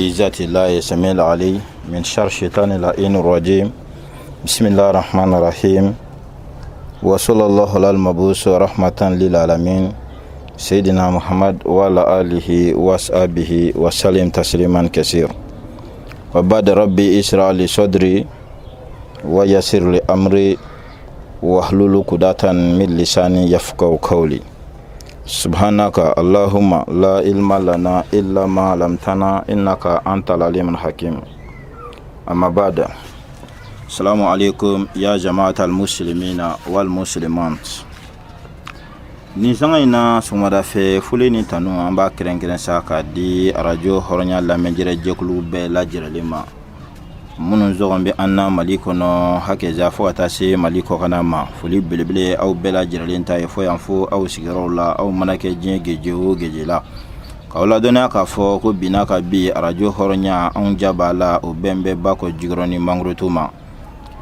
بعزة الله السميع العليم من شر الشيطان اللعين الرجيم. بسم الله الرحمن الرحيم. وصلى الله على المبعوث رحمة للعالمين سيدنا محمد وعلى آله وصحبه وسلم تسليما كثيرا. وبعد ربي اشرح لي صدري ويسر لي أمري واحلل عقدة من لساني يفقهوا قولي. سبحانك اللهم لا علم لنا إلا ما علمتنا إنك أنت العليم الحكيم. أما بعد، السلام عليكم يا جماعة المسلمين والمسلمات. Nisangina sumada fe fuli ni tanu amba keren saka di radio horonya la menjere jekulu be la jirelema munun zogombe anna maliko no hake za fo atasi maliko kana ma fuli belebele au bela jirelenta e fo yanfo au sigarola au manake gejela kawla dona ka fo ko binaka bi radio horonya on jabala o bembe bako jigroni mangrotuma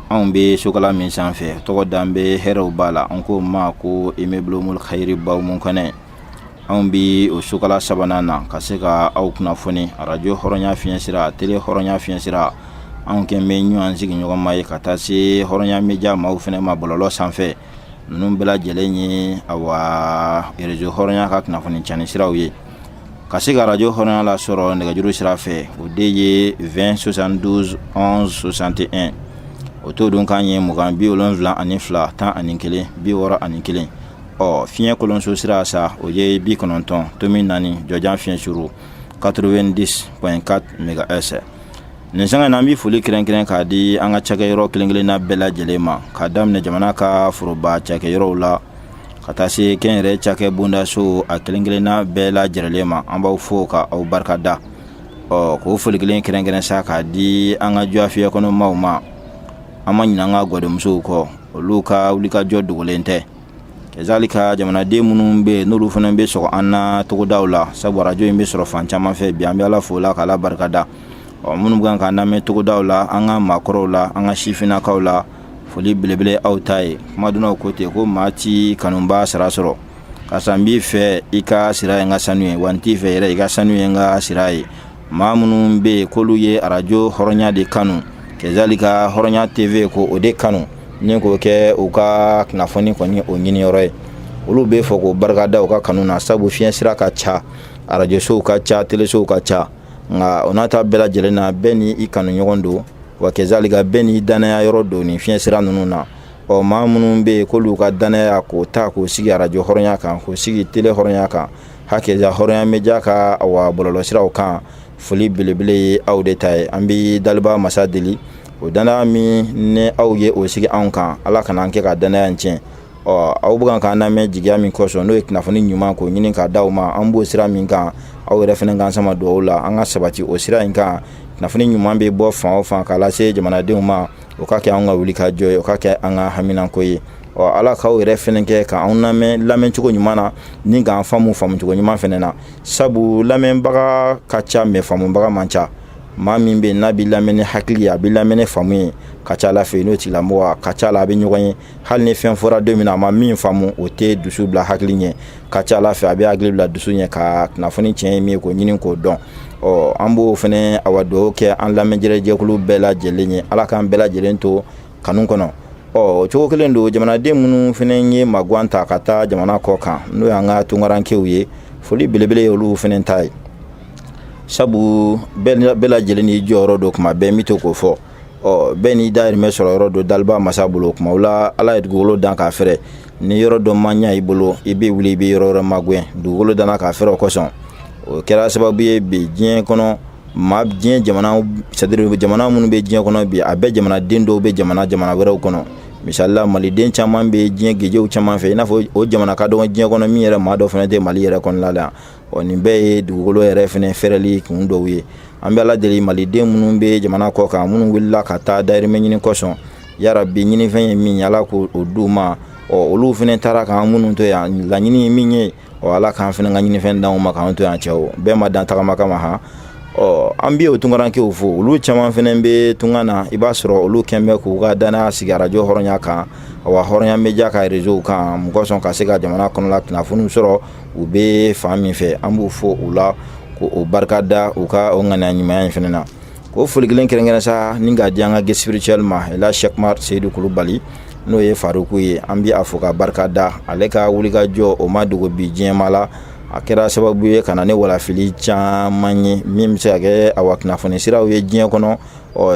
on be sokala min sanfɛ tɔgɔ dambe hɛrɛw bala onko ma ko imeblomul khairi baw mun kane on bi o sokala sabanana ka se ka aw kunnafoni radio horonya fiɲɛ sira tele horonya fiɲɛ sira on kɛ me ɲɔgɔn sigi ɲɔgɔn ma ye ka taa se horonya media maaw fɛnɛ ma bɔlɔlɔ sanfɛ ninnu bɛɛ lajɛlen ye awa réseau horonya ka kunnafoni cani siraw ye ka se ka radio horonya la sɔrɔ nɛgɛjuru sira fɛ o de ye 20 72 11 61 oto don kanye mugan bi olonvla ani fla tan ani kelen bi wora ani kelen fiɲɛ kolonso sira sa o ye bi kononton tomi nani jojan fiɲɛ suru 90.4 MHz. nin sanga na bi foli keren ka di an ka cakɛyɔrɔ kelen na bɛɛ lajɛlen ma ka daminɛ jamana ka foroba cakɛyɔrɔw la ka taa se kɛnyɛrɛ cakɛ bondaso a kelen na bɛɛ lajɛlen ma an b'aw fo ka aw barikada ko foli keren sa ka di an ka juafiya kɔnɔ maaw ma ama nyanga gwademuso ko oluka ulika jodu golente kezalika jamanaden munun be nolu fana be so anna to dawla sabu radio imbe so fan chama fe bi ambe ala fola kala barkada munun gan kan na me to dawla anga makoro la anga shifina kawla foli belebele autai maduna ko te ko mati kanumba sarasoro kasambi fe ika sira nga sanu wanti fe ira ika sanu nga sirai mamunun be koluye radio horonya de kanu kezalika horonya TV ko ode kanu ni ko ke o ka knafoni ko ni o nyini yore ulu be fo ko barkada o ka kanu na sabu fian sira ka cha radio show ka cha tele show ka cha nga onata bela jelena beni ikanu nyogondo wa kezalika beni dana ya yoro do ni fian sira nunu na o mamunu be ko lu ka dana ya ko ta ko sigi radio horonya kan ko sigi tele horonya kan hakeza horonya meja ka awa bololo sira o kan foli belebele aw de tay ambi dalba masadeli o dana mi ne aw ye o sigi an kan ala kana anke ka dana yancin aw bugan kan na me jigiya min koso no eknafoni nyuma ko nyinin ka dawma an bo sira min kan aw refenen kan sama do la an ga sabati o sira in kan nafoni nyuma be bo fan kala se jamana de ma o ka ke an ga wuli ka joy o ka ke an ga haminan ko ye ala ka o refenen ke ka an na me lamen chugo nyuma na ni ga famu chugo nyuma fenena sabu lamen baga kacha me famu baga mancha ma min be nabi lamene hakili ya bi lamene famu kacha la fe no ti la mo kacha la be nyugo hal ne fen fora 2000 ma min famu o te dusu bla hakili nye kacha la fe abi agli bla dusu nye ka na foni chen mi ko nyinin ko don ambo fene awado ke an lamen jere jekulu bela jelenye ala kan bela jelento kanun kono chogo kelendo jamana de munu fene nye magwanta kata jamana koka no yanga tungaranke uye foli belebele olu fene tai sabu bela jeleni joro do kuma be mito ko fo beni dair me soro rodo dalba masabulo kuma wala ala edgolo dan ka fere ni yoro do manya ibolo ibe wuli be yoro magwe dugolo dan ka fere ko son kera sababu ye be jien kono ma jien jamana sadire jamana munu be jien kono bi abe jamana dindo be jamana wero kono misalla mali den chaman be jien gejew chaman fe na fo o jamana ka do jien kono mi yere ma do fene de mali yere kono lala oni be dugolo yere fene fereli kundo wi ambe ala deli mali den munu be jamana ko ka munu willa ka ta daire menyini koson ya rabbi nyini fen mi yala ko oduma olu fene taraka munu to ya la nyini minye ala kan fene nyini fen dawo maka to ya chewo be ma dan taka maka ma ha ambi o tungaranke o fo olu chaman fene be tungana ibasro olu kembe ko ga dana sigara jo horonya ka wa horonya meja ka rezo kan mko son ka siga jamana kono la na funu soro ube fami fe ambu fo ula o barkada u ka o ŋana ɲumanya fɛnɛ na ko foli kelen kɛrɛnkɛrɛn sa ni ka di an ka guest spirituel ma ela Cheikh Mar Seydou Kulubali n'o ye Faruku ye an bi a fo ka barkada ale ka wulikajɔ o ma dogo bi diɲɛma la a kɛra sababu ye kana ne walafili caman ye min bɛ se ka kɛ awa kunnafoni siraw ye diɲɛ kɔnɔ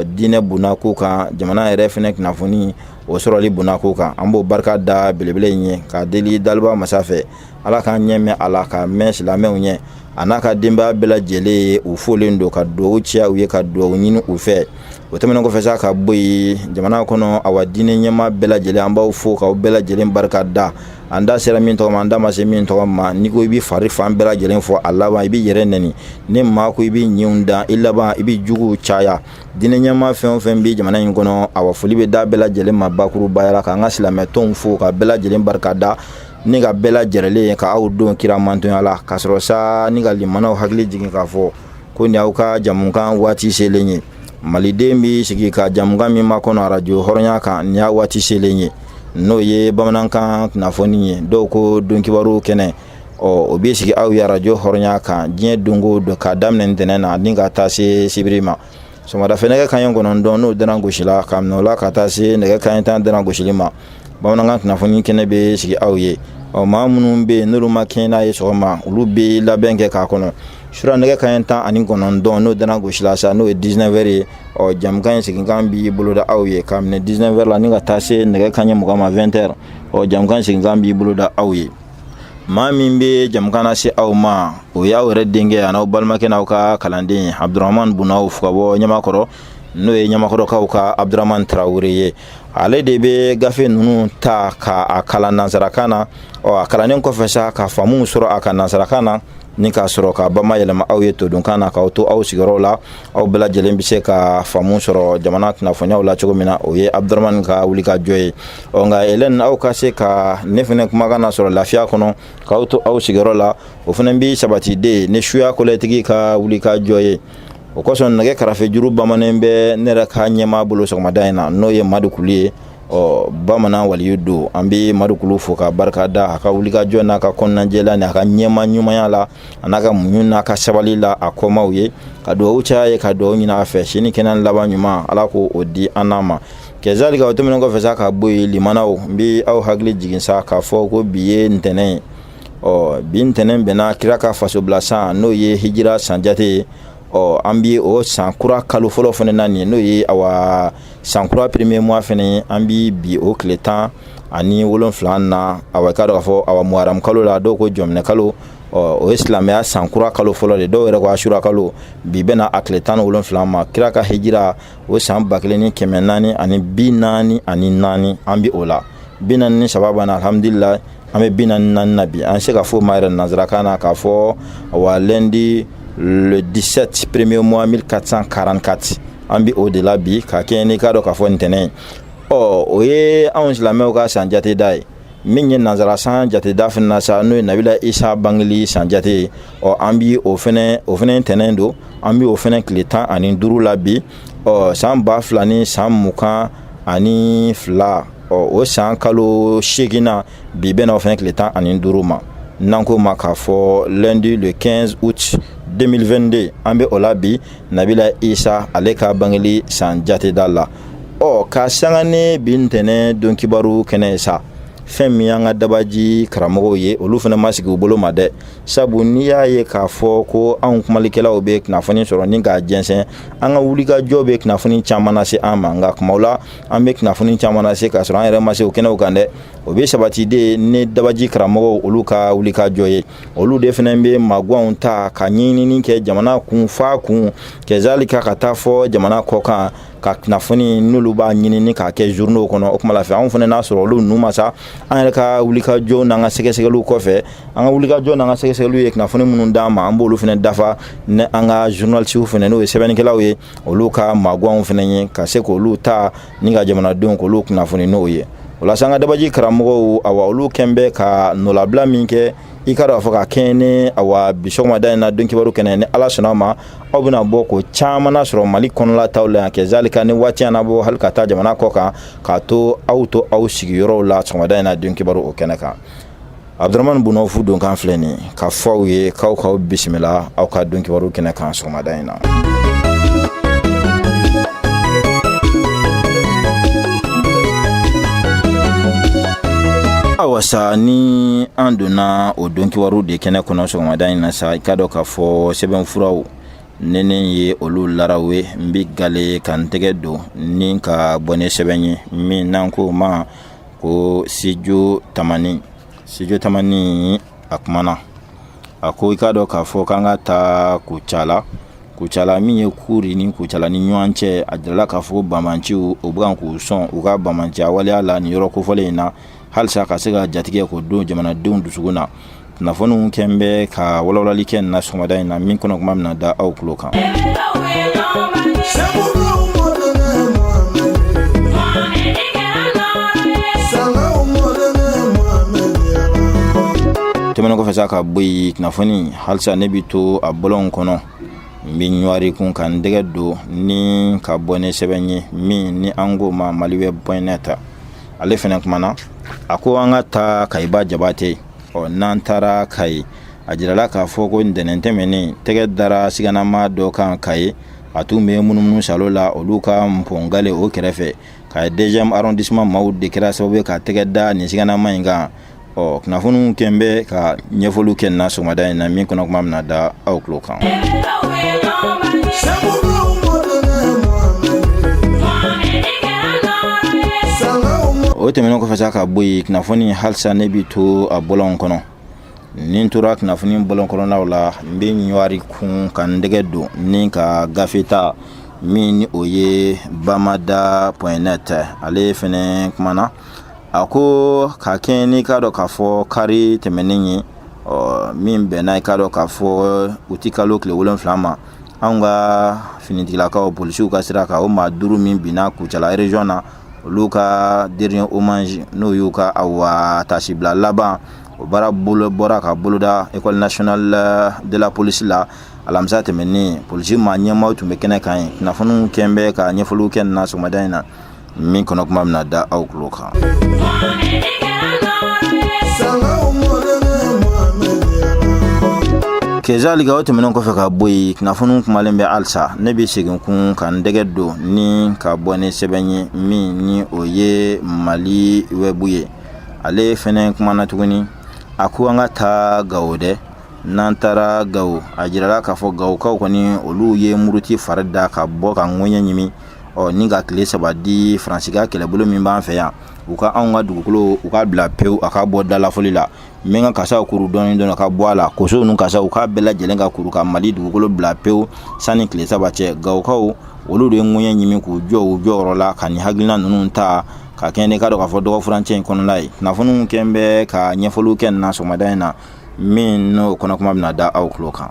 diinɛ bunako kan jamana yɛrɛ fɛnɛ kunnafoni o sɔrɔli bunako kan an b'o barika da belebele ye ka deli daliba masa fɛ ala k'an ɲɛ mɛn a la ka mɛn silamɛw ɲɛ a n'a ka denbaya bɛɛ lajɛlen u folen don ka duwawu ciya u ye ka duwawu ɲini u fɛ o tɛmɛnen kɔfɛ sa ka bɔ yen jamana kɔnɔ awa diinɛ ɲɛma bɛɛ lajɛlen an b'aw fo k'aw bɛɛ lajɛlen barika da an da sera min tɔgɔ ma an da ma se min tɔgɔ ma n'i ko i bɛ fari fan bɛɛ lajɛlen fɔ a laban i bɛ yɛrɛ nɛni ni maa ko i bɛ ɲɛw da i laban i bɛ juguw caya diinɛ ɲɛma fɛn o fɛn bɛ jamana in kɔnɔ awa foli bɛ da bɛɛ lajɛlen ma bakurubaya la k'an ka silamɛ tɔnw fo ka bɛɛ lajɛlen barika da ni ka bɛɛ lajɛlen ka aw don kira mantonya la ka sɔrɔ sa ni ka limanaw hakili jigin k'a fɔ ko ni aw ka jamukan waati selen ye maliden bɛ sigi ka jamukan min ma kɔnɔ arajo hɔrɔnya kan ni y'a waati selen ye n'o ye bamanankan kunnafoni ye dɔw ko donkibaru kɛnɛ o bɛ sigi aw ye arajo hɔrɔnya kan diɲɛ dongo don ka daminɛ ntɛnɛn na ni ka taa se sibiri ma sɔgɔmada fɛ nɛgɛ kanɲɛ 9 n'o dana gosi la ka minɛ o la ka taa se nɛgɛ kanɲɛ 10 dana gosili ma bamanankan kunnafoni kɛnɛ bɛ sigi aw ye maa minnu bɛ yen n'olu ma kɛɲɛ n'a ye sɔgɔma olu bɛ labɛn kɛ k'a kɔnɔ sura nɛgɛ kanɲɛ 19 n'o dana gosi la sa n'o ye 19h ye jamukan in siginkan b'i boloda aw ye ka minɛ 19h la ni ka taa se nɛgɛ kanɲɛ 20 ma 20h jamukan siginkan b'i boloda aw ye maa min bɛ jamukan lase aw ma o y'aw yɛrɛ denkɛ a n'aw balimakɛ n'aw ka kalanden Abdurahmane Bunaw ka bɔ Ɲamakɔrɔ n'o ye Ɲamakɔrɔkaw ka Abdurahmane Tarawele ye ale de bɛ gafe ninnu ta k'a kalan nansarakan na a kalannen kɔfɛ sa ka faamuw sɔrɔ a ka nansarakan na ni k'a sɔrɔ ka bamayɛlɛma aw ye todunkan na k'aw to aw sigiyɔrɔw la aw bɛɛ lajɛlen bɛ se ka faamu sɔrɔ jamana kunnafoniyaw la cogo min na o ye Abdurahmane ka wulikajɔ ye nka Hélène aw ka se ka ne fɛnɛ kumakan na sɔrɔ lafiya kɔnɔ k'aw to aw sigiyɔrɔ la o fɛnɛ bɛ sabatiden ni suya kɔlɛtigi ka wulikajɔ ye o kosɔn nɛgɛ karafe juru bamanen bɛ ne yɛrɛ ka ɲɛmaa bolo sɔgɔmada in na n'o ye Madu Kulu ye bamanan waliyu don an bɛ Madu Kulu fo ka barika da a ka wulikajɔ n'a ka kɔnɔnajɛla n'a ka ɲɛma ɲumanya la a n'a ka muɲu n'a ka sabali la a kɔmaw ye ka duwawu caya ye ka duwawu ɲini a fɛ sini kɛnɛ laban ɲuman ala ko o di an n'a ma kɛzalika o tɛmɛnen kɔfɛ sa ka bɔ yen limanaw n bɛ aw hakili jigin sa k'a fɔ ko bi ye ntɛnɛn ye bi ntɛnɛn bɛnna kira ka fasobila san n'o ye hijira san jate ye an bi o sankura kalo fɔlɔ fɛnɛ na nin n'o ye awa sankura premier mois fɛnɛ an bi bi o tile 17 na awa ka dɔ k'a fɔ awa muharam kalo la dɔw ko jɔminɛ kalo o ye silamɛya sankura kalo fɔlɔ de dɔw yɛrɛ ko ashura kalo bi bɛna a tile 17 ma kira ka hijira o san 1444 an bi o la 43 bana alhamdulillah an bɛ 44 na bi an se ka fɔ ma yɛrɛ nanzarakan na k'a fɔ awa lundi le 17 premier mois 1444 an bi o de la bi ka kɛ ni ka dɔ k'a fɔ ntɛnɛn o ye anw silamɛw ka san jate da ye min ye nanzara san jate da fɛnɛ na sa n'o ye Nabila Isa bangeli san jate ye an bi o fɛnɛ ntɛnɛn don an bi o fɛnɛ tile 15 la bi san 2000 ni san 22 o san kalo 8 na bi bɛna o fɛnɛ tile 15 ma n'an ko ma k'a fɔ lundi le 15 août 2022 an bɛ o la bi Nabila Isa ale ka bangeli san jate da la ka sanga ne bi ntɛnɛn don kibaru kɛnɛ sa fɛn min y'an ka dabaji karamɔgɔw ye olu fana ma sigi u bolo ma dɛ sabu n'i y'a ye k'a fɔ ko anw kumalikɛlaw bɛ kunnafoni sɔrɔ ni k'a jɛnsɛn an ka wulikajɔ bɛ kunnafoni caman lase an ma nka kumaw la an bɛ kunnafoni caman lase k'a sɔrɔ an yɛrɛ ma se o kɛnɛw kan dɛ o bɛ sabatiden ni dabaji karamɔgɔw olu ka wulikajɔ ye olu de fana bɛ maguwanw ta ka ɲɛɲinini kɛ jamana kun fa kun kɛzalika ka taa fɔ jamana kɔ kan ka kunnafoni n'olu b'a ɲinini k'a kɛ journaux kɔnɔ o kuma la fɛ anw fana n'a sɔrɔ olu ninnu ma sa an yɛrɛ ka wulikajɔ n'an ka sɛgɛsɛgɛliw kɔfɛ an ka wulikajɔ n'an ka sɛgɛsɛgɛliw ye kunnafoni minnu d'an ma an b'olu fana dafa ni an ka journalistes fana n'o ye sɛbɛnnikɛlaw ye olu ka maguwanw fana ye ka se k'olu ta ni ka jamanadenw k'olu kunnafoni n'o ye o la san ka dabaji karamɔgɔw awa olu kɛn bɛ ka nɔlabila min kɛ i ka dɔn a fɔ ka kɛɲɛ ni awa bi sɔgɔmada in na don kibaru kɛnɛ ni ala sɔnna ma aw bɛna bɔ ko caman sɔrɔ Mali kɔnɔla taw la yan kɛzalika ni waati an na bɔ hali ka taa jamana kɔ kan k'a to aw sigiyɔrɔw la sɔgɔmada in na don kibaru o kɛnɛ kan Abdurrahman Bunofu don kan filɛ nin ka fɔ aw ye k'aw bisimila aw ka don kibaru kɛnɛ kan sɔgɔmada in na. Awasa ni an donna o don kibaru de kɛnɛ kɔnɔ sɔgɔmada in na sa i ka dɔn k'a fɔ sɛbɛnfuraw nene ye olu laraw ye n bi gale ka n tɛgɛ don ni ka bɔ ni sɛbɛn ye min n'an ko ma ko Sijo Tamani a kumana a ko i ka dɔn k'a fɔ k'an ka taa Kucala min ye kuri ni Kucala ni ɲɔgɔn cɛ a jirala k'a fɔ bamanciw u bɛ kan k'u sɔn u ka bamanciya waleya la ni yɔrɔ kofɔlen in na halisa ka se ka jatigɛ ko don jamanadenw dusukun na. Kunnafoniw kɛn bɛ ka walawalali kɛ nin na sɔgɔmada in na min kɔnɔ kuma bɛna da aw tulo kan. Tɛmɛnen kɔfɛ sa ka bɔ yen kunnafoni halisa ne bi to a bɔlɔn kɔnɔ n bi ɲɔari kun ka n tɛgɛ don ni ka bɔ ni sɛbɛn ye min ni an ko ma maliweb.net ale fɛnɛ kumana a ko an ka taa Kayiba Jabate n'an taara Kayi a jirala k'a fɔ ko ntɛnɛn tɛmɛnen tɛgɛ dara siganama dɔ kan Kayi a tun bɛ munumunu salo la olu ka mpongale o kɛrɛfɛ ka deuxième arrondissement maaw de kɛra sababu ka tɛgɛ da nin siganama in kan kunnafoniw kɛn bɛ ka ɲɛfɔliw kɛ na sɔgɔmada in na min kɔnɔ kuma bɛna da aw tulo kan. O tɛmɛnen kɔfɛ sa ka bɔ yen kunnafoni halisa ne bi to a bɔlɔn kɔnɔ ni tora kunnafoni bɔlɔn kɔnɔnaw la n bɛ ɲɔari kun ka n tɛgɛ don ni ka gafe ta min ni o ye bamada.net ale fɛnɛ kumana a ko ka kɛ ni ka dɔn k'a fɔ kari tɛmɛnen ye min bɛnna i ka dɔn k'a fɔ u ti kalo tile 7 ma anw ka finitigilakaw polisiw ka sira kan o maa 5 min binna Kucala région na olu ka dernier hommage n'o y'u ka tasibila laban o baara bɔra ka boloda école nationale de la police la alamisa tɛmɛnen polisi maa ɲɛmaaw tun bɛ kɛnɛ kan ye kunnafoniw kɛn bɛ ka ɲɛfɔliw kɛ nin na sɔgɔmada in na min kɔnɔ kuma bɛna da aw tulo kan. Kezali ka o tɛmɛnen kɔfɛ ka bɔ yen kunnafoniw kumalen bɛ halisa ne bɛ segin kun ka n tɛgɛ don ni ka bɔ ni sɛbɛn ye min ni o ye Mali webu ye ale fɛnɛ kumana tuguni a ko an ka taa Gawo dɛ n'an taara Gawo a jirala k'a fɔ Gawokaw kɔni olu ye muruti fari da ka bɔ ka ŋɔɲɛ ɲimi ni ka tile 3 di Faransi ka kɛlɛbolo min b'an fɛ yan u ka anw ka dugukolo u ka bila pewu a ka bɔ dalafoli la min ka kasaw kuru dɔɔni ka bɔ a la kosow nu kasaw u ka bɛɛ lajɛlen ka kuru ka Mali dugukolo bila pewu sani tile 3 cɛ Gawokaw olu de ye ŋɔɲɛ ɲimi k'u jɔ u jɔyɔrɔ la ka ni hakilina ninnu ta ka kɛɲɛ ni ka dɔn k'a fɔ dɔgɔ furancɛ in kɔnɔna ye kunnafoniw kɛn bɛ ka ɲɛfɔliw kɛ nin na sɔgɔmada in na min n'o kɔnɔ kuma bɛna da aw tulo kan.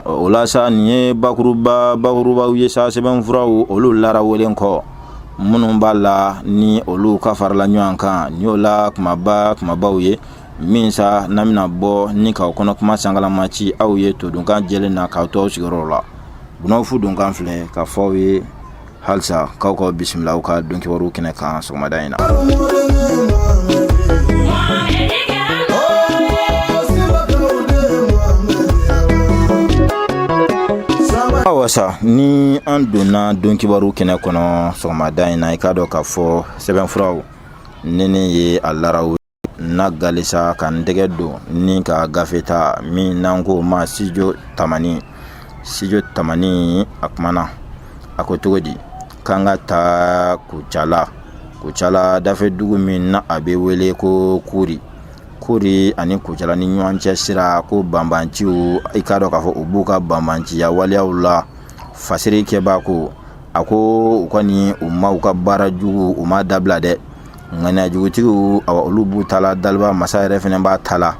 O la sa nin ye bakurubaw ye sa sɛbɛnfuraw olu lara welen kɔ minnu b'a la ni olu ka farala ɲɔgɔn kan ni o la kumabaw ye min sa n'a bɛna bɔ ni k'aw kɔnɔ kuma sangalama ci aw ye todunkan jɛlen na k'aw to aw sigiyɔrɔ la Bunofu donkan filɛ ka fɔ aw ye halisa k'aw bisimila aw ka don kibaru kɛnɛ kan sɔgɔmada in na. Awasa ni an donna don kibaru kɛnɛ kɔnɔ sɔgɔmada in na i ka dɔn k'a fɔ sɛbɛnfuraw nene ye a laraw na galisa ka n tɛgɛ don ni ka gafe ta min n'an ko ma Sijo Tamani a kumana a ko cogo di k'an ka taa Kucala dafe dugu min na a bɛ wele ko Kuri ani Kucala ni ɲɔgɔn cɛ sira ko banbanciw i ka dɔn k'a fɔ u b'u ka banbanciya waleyaw la fasiri kɛba ko a ko u kɔni u ma u ka baara jugu u ma dabila dɛ ŋaniya jugutigiw olu b'u tala daliba masa yɛrɛ fɛnɛ b'a tala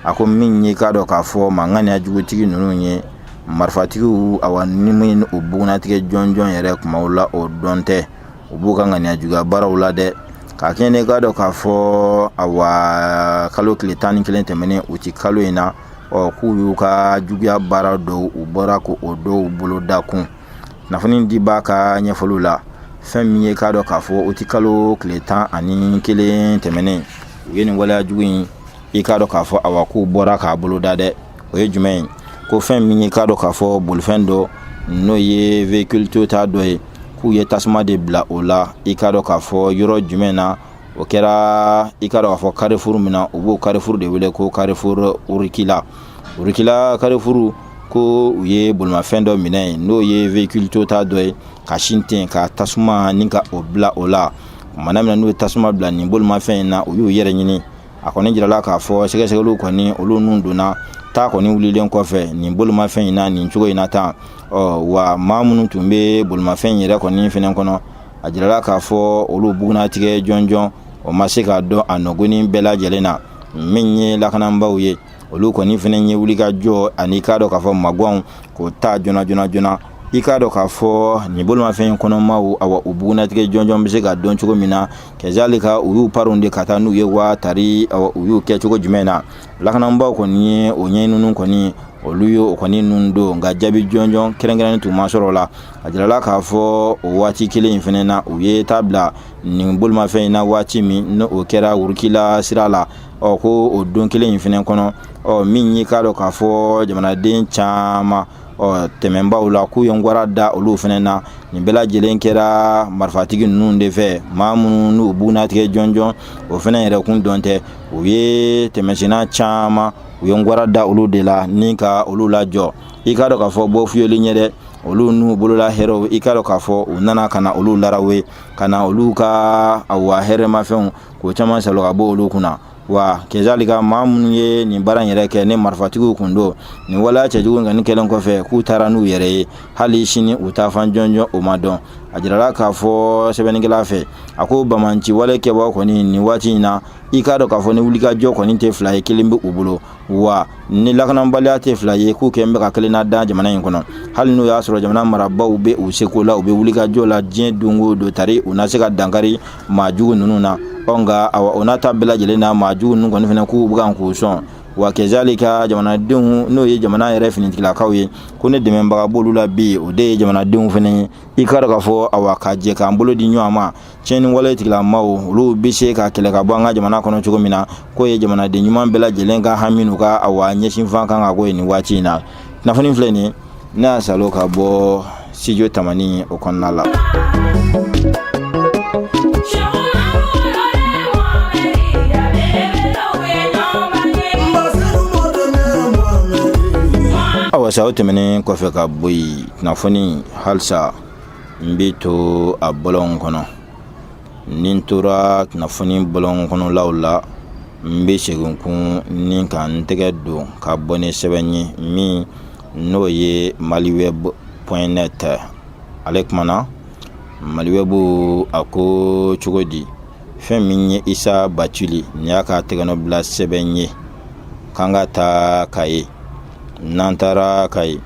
a ko min ye ka dɔn k'a fɔ ma ŋaniya jugutigi ninnu ye marifatigiw ni min u bugunatigɛ jɔnjɔn yɛrɛ kumaw la o dɔn tɛ u b'u ka ŋaniya juguya baaraw la dɛ ka kɛɲɛ ni ka dɔn k'a fɔ kalo tile 11 tɛmɛnen u ti kalo in na k'u y'u ka juguya baara dɔw u bɔra ko o dɔw bolo da kun. Kunnafoni di b'a ka ɲɛfɔliw la. Fɛn min ye k'a dɔn k'a fɔ o ti kalo tile 11 tɛmɛnen u ye nin waleya jugu in i k'a dɔn k'a fɔ awa k'u bɔra k'a bolo da dɛ. O ye jumɛn ye? Ko fɛn min ye k'a dɔn k'a fɔ bolifɛn dɔ n'o ye véhicule Toyota dɔ ye k'u ye tasuma de bila o la i k'a dɔn k'a fɔ yɔrɔ jumɛn na o kɛra i k'a dɔn k'a fɔ Carrefour min na u b'o Carrefour de wele ko Carrefour Urukila Carrefour ko u ye bolimafɛn dɔ minɛ n'o ye véhicule Toyota dɔ ye ka sin ten ka tasuma ni ka o bila o la. Mana min n'o ye tasuma bila nin bolimafɛn in na u y'u yɛrɛ ɲini a kɔni jirala k'a fɔ sɛgɛsɛgɛliw kɔni olu nun donna taa kɔni wulilen kɔfɛ nin bolimafɛn in na nin cogo in na tan wa maa minnu tun bɛ bolimafɛn yɛrɛ kɔni fɛnɛ kɔnɔ a jirala k'a fɔ olu buguna tigɛ jɔnjɔn o ma se k'a dɔn a nɔgɔnin bɛɛ lajɛlen na min ye lakanabaaw ye olu kɔni fɛnɛ ye wuli ka jɔ ani k'a dɔn k'a fɔ magwanw k'o ta joona i k'a dɔn k'a fɔ nin bolimafɛn in kɔnɔmaw awa u bugunatigɛ jɔnjɔn bɛ se ka dɔn cogo min na kɛzalika u y'u paronw de ka taa n'u ye wa tari awa u y'u kɛ cogo jumɛn na. Lakanabaaw kɔni ye o ɲɛɲininiw kɔni olu ye o kɔni nun don nka jaabi jɔnjɔn kɛrɛnkɛrɛnnen tun ma sɔrɔ la. A jirala k'a fɔ o waati kelen in fɛnɛ na u ye taa bila nin bolimafɛn in na waati min n'o kɛra Urukila sira la ko o don kelen in fɛnɛ kɔnɔ min ye k'a dɔn k'a fɔ jamanaden caman tɛmɛnbaw la k'u ye ngwara da olu fɛnɛ na nin bɛɛ lajɛlen kɛra marifatigi ninnu de fɛ maa minnu n'u bugunatigɛ jɔnjɔn o fɛnɛ yɛrɛ kun dɔn tɛ u ye tɛmɛsenna caman u ye ngwara da olu de la ni ka olu lajɔ. I k'a dɔn k'a fɔ bɔ fiyeli ɲɛ dɛ olu n'u bolola hɛrɛw i k'a dɔn k'a fɔ u nana ka na olu larawe ka na olu ka awa hɛrɛmafɛnw k'o caman salo ka bɔ olu kunna. Wa kezalika maa minnu ye nin baara yɛrɛ kɛ ni marifatigiw kun don nin waleya cɛjugu nka ni kɛlen kɔfɛ k'u taara n'u yɛrɛ ye hali sini u taa fan jɔnjɔn o ma dɔn. A jirala k'a fɔ sɛbɛnnikɛla fɛ a ko bamanci wale kɛbaaw kɔni nin waati in na i k'a dɔn k'a fɔ ni wulikajɔ kɔni tɛ fila ye kelen bɛ u bolo wa ni lakanabaliya tɛ fila ye k'u kɛ n bɛ ka kelen na da jamana in kɔnɔ hali n'o y'a sɔrɔ jamana marabaaw bɛ u seko la u bɛ wulikajɔ la diɲɛ don o don tari u na se ka dankari maa jugu ninnu na nka o n'a ta bɛɛ lajɛlen na maa jugu ninnu kɔni fɛnɛ k'u bɛ kan k'u sɔn wa kezalika jamanadenw n'o ye jamana yɛrɛ finitigilakaw ye ko ne dɛmɛbaga b'olu la bi o de ye jamanadenw fɛnɛ ye i k'a dɔn k'a fɔ awa ka jɛ k'an bolo di ɲɔgɔn ma tiɲɛni wale tigilamaw olu bɛ se ka kɛlɛ ka bɔ an ka jamana kɔnɔ cogo min na k'o ye jamanaden ɲuman bɛɛ lajɛlen ka hami n'u ka awa ɲɛsin fan kan ka ko ye nin waati in na. Kunnafoni filɛ nin ye ne y'a salo ka bɔ studio Tamani o kɔnɔna la. Sa o tɛmɛnen kɔfɛ ka bɔ yen kunnafoni halisa n bɛ to a bɔlɔn kɔnɔ ni n tora kunnafoni bɔlɔn kɔnɔlaw la n bɛ segin kun ni ka n tɛgɛ don ka bɔ ni sɛbɛn ye min n'o ye maliweb.net ale kumana maliweb a ko cogo di fɛn min ye Isa Bacili ni y'a ka tɛgɛnɔ bila sɛbɛn ye k'an ka taa Kaye n'an taara Kaye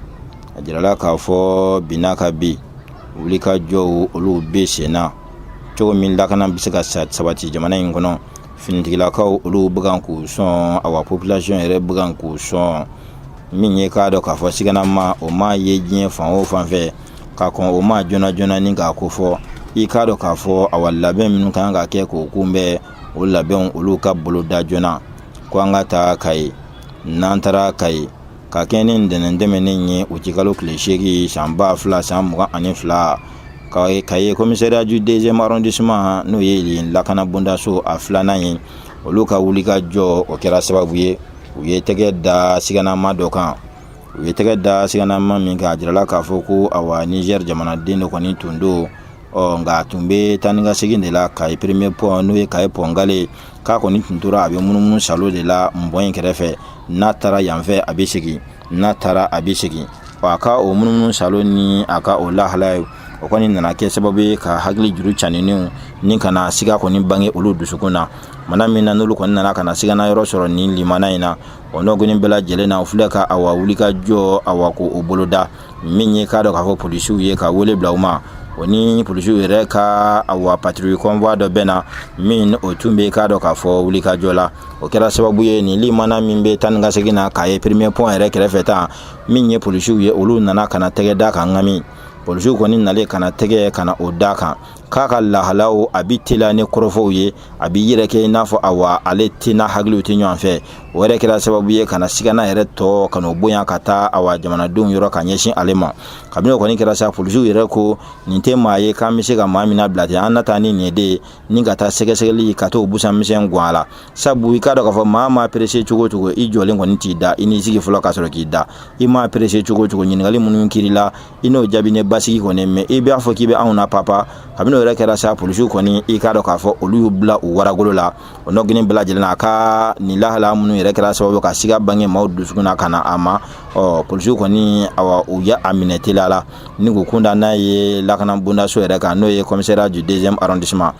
a jirala k'a fɔ bina ka bi wuli ka jɔw olu bɛ sen na cogo min lakana bɛ se ka sabati jamana in kɔnɔ finitigilakaw olu bɛ kan k'u sɔn awa population yɛrɛ bɛ kan k'u sɔn min ye k'a dɔn k'a fɔ siganama o ma ye diɲɛ fan o fan fɛ ka kɔn o ma joona ni k'a ko fɔ i k'a dɔn k'a fɔ awa labɛn minnu kan ka kɛ k'o kunbɛn o labɛnw olu ka bolo da joona ko an ka taa Kaye n'an taara Kaye ka kɛ ni dɛmɛnen ye o ci kalo tile 8 san 2022 Kaye commissariat du 2e arrondissement n'o ye lakana bondaso a filanan ye olu ka wuli ka jɔ o kɛra sababu ye u ye tɛgɛ da siganama dɔ kan u ye tɛgɛ da siganama min kan a jirala k'a fɔ ko awa Niger jamanaden dɔ kɔni tun don nka tun bɛ taa ni ka segin de la Kaye premier pont n'o ye Kaye pongale k'a kɔni tun tora a bɛ munumunu salo de la mbɔn in kɛrɛfɛ n'a taara yan fɛ a bɛ segin n'a taara a bɛ segin a ka o munumunu salo ni a ka o lahala o kɔni nana kɛ sababu ye ka hakili juru caninenw ni kana siga kɔni bange olu dusukun na mana min na n'olu kɔni nana kana sigana yɔrɔ sɔrɔ ni limana in na o nɔgɔnin bɛɛ lajɛlen na o filɛ ka awa wuli ka jɔ awa ko o bolo da min ye k'a dɔn k'a fɔ polisiw ye ka wele bila u ma oni polisiw yɛrɛ ka awa patrouille convoi dɔ bɛna min o tun bɛ k'a dɔ k'a fɔ wulikajɔ la. O kɛra sababu ye nin limana min bɛ taa ni ka segin na k'a ye premier point yɛrɛ kɛrɛfɛ tan min ye polisiw ye olu nana kana tɛgɛ da kan ŋami. Polisiw kɔni nalen kana tɛgɛ kana o da kan k'a ka lahalaw a bi teliya ni kɔrɔfɔw ye a bi yɛrɛ kɛ i n'a fɔ awa ale tɛna hakiliw tɛ ɲɔgɔn fɛ. O yɛrɛ kɛra sababu ye kana sigana yɛrɛ tɔ kana o bonya ka taa awa jamanadenw yɔrɔ ka ɲɛsin ale ma. Kabini o kɔni kɛra sa polisiw yɛrɛ ko nin tɛ maa ye k'an bɛ se ka maa min bila ten an na taa ni nin de ni ka taa sɛgɛsɛgɛli ka t'o busan misɛn guwan a la. Sabu i k'a dɔn k'a fɔ maa ma perese cogo cogo i jɔlen kɔni t'i da i n'i sigi fɔlɔ ka sɔrɔ k'i da. I ma perese cogo cogo ɲininkali minnu kiri la i n'o jaabi ne basigi kɔni mɛ i b'a fɔ k'i bɛ anw na papa. Kabini o yɛrɛ kɛra sa polisiw kɔni i k'a dɔn k'a fɔ olu y'u bila u waragolo la. O nɔgɔnin bɛɛ lajɛlen na a ka nin lahala minnu yɛrɛ kɛra sababu ka siga bange maaw dusukun na ka na a ma. Polisiw kɔni awa u ya a minɛ teliya la ni k'u kunda n'a ye lakana bondaso yɛrɛ kan n'o ye commissariat du 2e arrondissement.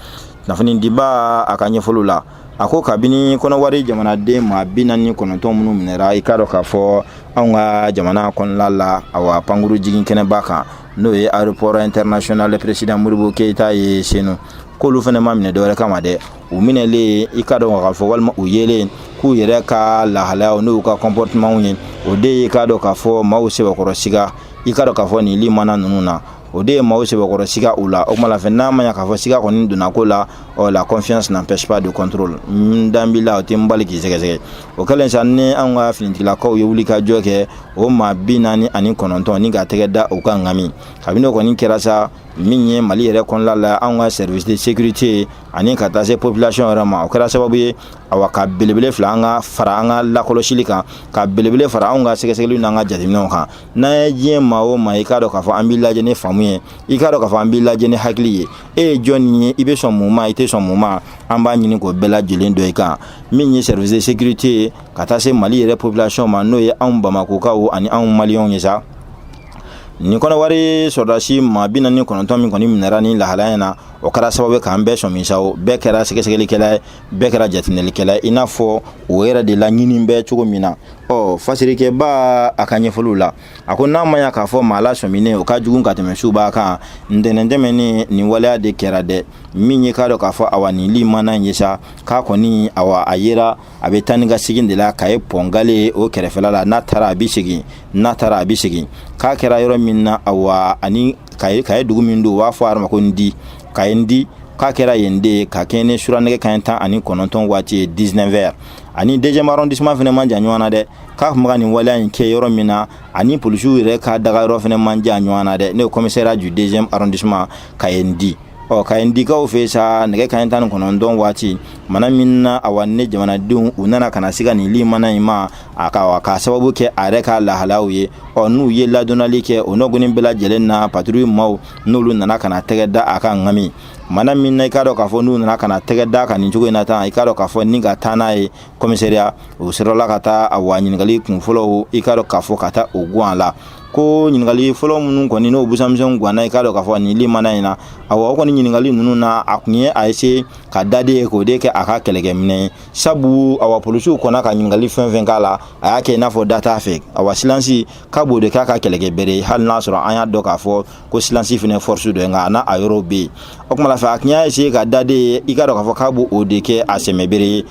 Kunnafoni diba a ka ɲɛfɔliw la a ko kabini kɔnɔwari jamanaden maa 49 minnu minɛra i k'a dɔn k'a fɔ anw ka jamana kɔnɔla la awa pankuru jigin kɛnɛba kan n'o ye aéroport international président Modibo Keita ye senu k'olu fana ma minɛ dɔwɛrɛ kama dɛ. U minɛlen i k'a dɔn k'a fɔ walima u yelen k'u yɛrɛ ka lahalayaw n'u ka comportement ye o de ye i k'a dɔn k'a fɔ maaw sɛbɛkɔrɔ siga i k'a dɔn k'a fɔ nin limana ninnu na o de ye maaw sɛbɛkɔrɔ siga u la. O kuma la fɛ n'a ma ɲa k'a fɔ siga kɔni donna ko la la confiance n'empêche pas de contrôle. Danbila o tɛ n bali k'i sɛgɛsɛgɛ. O kɛlen sa ni an ka finitigilakaw ye wulikajɔ kɛ o maa 49 ni ka tɛgɛ da u ka ŋami. Kabini o kɔni kɛra sa min ye Mali yɛrɛ kɔnɔla la an ka service de sécurité ani ka taa se population yɛrɛ ma o kɛra sababu ye awa ka belebele fila an ka fara an ka lakɔlɔsili kan ka belebele fara an ka sɛgɛsɛgɛliw n'an ka jateminɛw kan. N'an ye diɲɛ maa o maa i k'a dɔn k'a fɔ an b'i lajɛ ni faamu ye i k'a dɔn k'a fɔ an b'i lajɛ ni hakili ye e ye jɔn ye i bɛ sɔn mun ma i tɛ sɔn mun ma an b'a ɲini k'o bɛɛ lajɛlen dɔ i kan min ye service de sécurité ka taa se Mali yɛrɛ population ma n'o ye anw Bamakokaw ani anw Maliyɛnw ye sa. Ni kɔnɔwari sɔrɔdasi maa 49 min kɔni minɛra ni lahalaya na o kɛra sababu k'an bɛɛ sɔmin sa o bɛɛ kɛra sɛgɛsɛgɛlikɛla ye bɛɛ kɛra jateminɛlikɛla ye i n'a fɔ o yɛrɛ de la ɲini bɛɛ cogo min na. Fasirikɛba a ka ɲɛfɔliw la a ko n'a ma ɲa k'a fɔ maa la sɔminen o ka jugu ka tɛmɛ suba kan ntɛnɛntɛmɛ ni nin waleya de kɛra dɛ min ye k'a dɔn k'a fɔ awa nin limana in ye sa k'a kɔni awa a yera a bɛ taa ni ka segin de la k'a ye pɔngale o kɛrɛfɛla la n'a taara a bi segin k'a kɛra yɔrɔ min na awa ani k'a ye dugu min don u b'a fɔ a ma ko Ndi k'a ye Ndi k'a kɛra yen de ka kɛ ni suranɛgɛ kanɲɛ 19 waati ye 19h ani 2e arrondissement fana man jan ɲɔgɔn na dɛ k'a kun bɛ nin waleya in kɛ yɔrɔ min na ani polisiw yɛrɛ ka daga yɔrɔ fana man jan ɲɔgɔn na dɛ ne ye commissariat du 2e arrondissement ka ye Ndi. Ka Ndikaw fɛ sa nɛgɛ kanɲɛ 19 waati mana min na awa ne jamanadenw u nana kana siga nin limana in ma a ka sababu kɛ a yɛrɛ ka lahalaw ye n'u ye ladɔnnali kɛ o nɔgɔnin bɛɛ lajɛlen na patrouille maaw n'olu nana kana tɛgɛ da a ka ŋami. Mana min na i k'a dɔn k'a fɔ n'u nana kana tɛgɛ da ka nin cogo in na tan i k'a dɔn k'a fɔ ni ka taa n'a ye commissariat o sɔrɔla ka taa awa ɲininkali kun fɔlɔw i k'a dɔn k'a fɔ ka taa o guwan la ko ɲininkali fɔlɔ minnu kɔni n'o busamisɛn guwanna i k'a dɔn k'a fɔ nin limana in na awa o kɔni ɲininkali ninnu na a kun ye a essayer ka dade ye k'o de kɛ a ka kɛlɛkɛminɛ ye sabu awa polisiw kɔnna ka ɲininkali fɛn fɛn k'a la a y'a kɛ i n'a fɔ da t'a fɛ awa silence k'a b'o de k'a ka kɛlɛkɛbere ye hali n'a sɔrɔ an y'a dɔn k'a fɔ ko silence fɛnɛ force dɔ ye nka a n'a a yɔrɔw bɛ yen o kuma la fɛ a kun y'a essayer ka dade ye i k'a dɔn k'a fɔ k'a b'o de kɛ a sɛmɛbere ye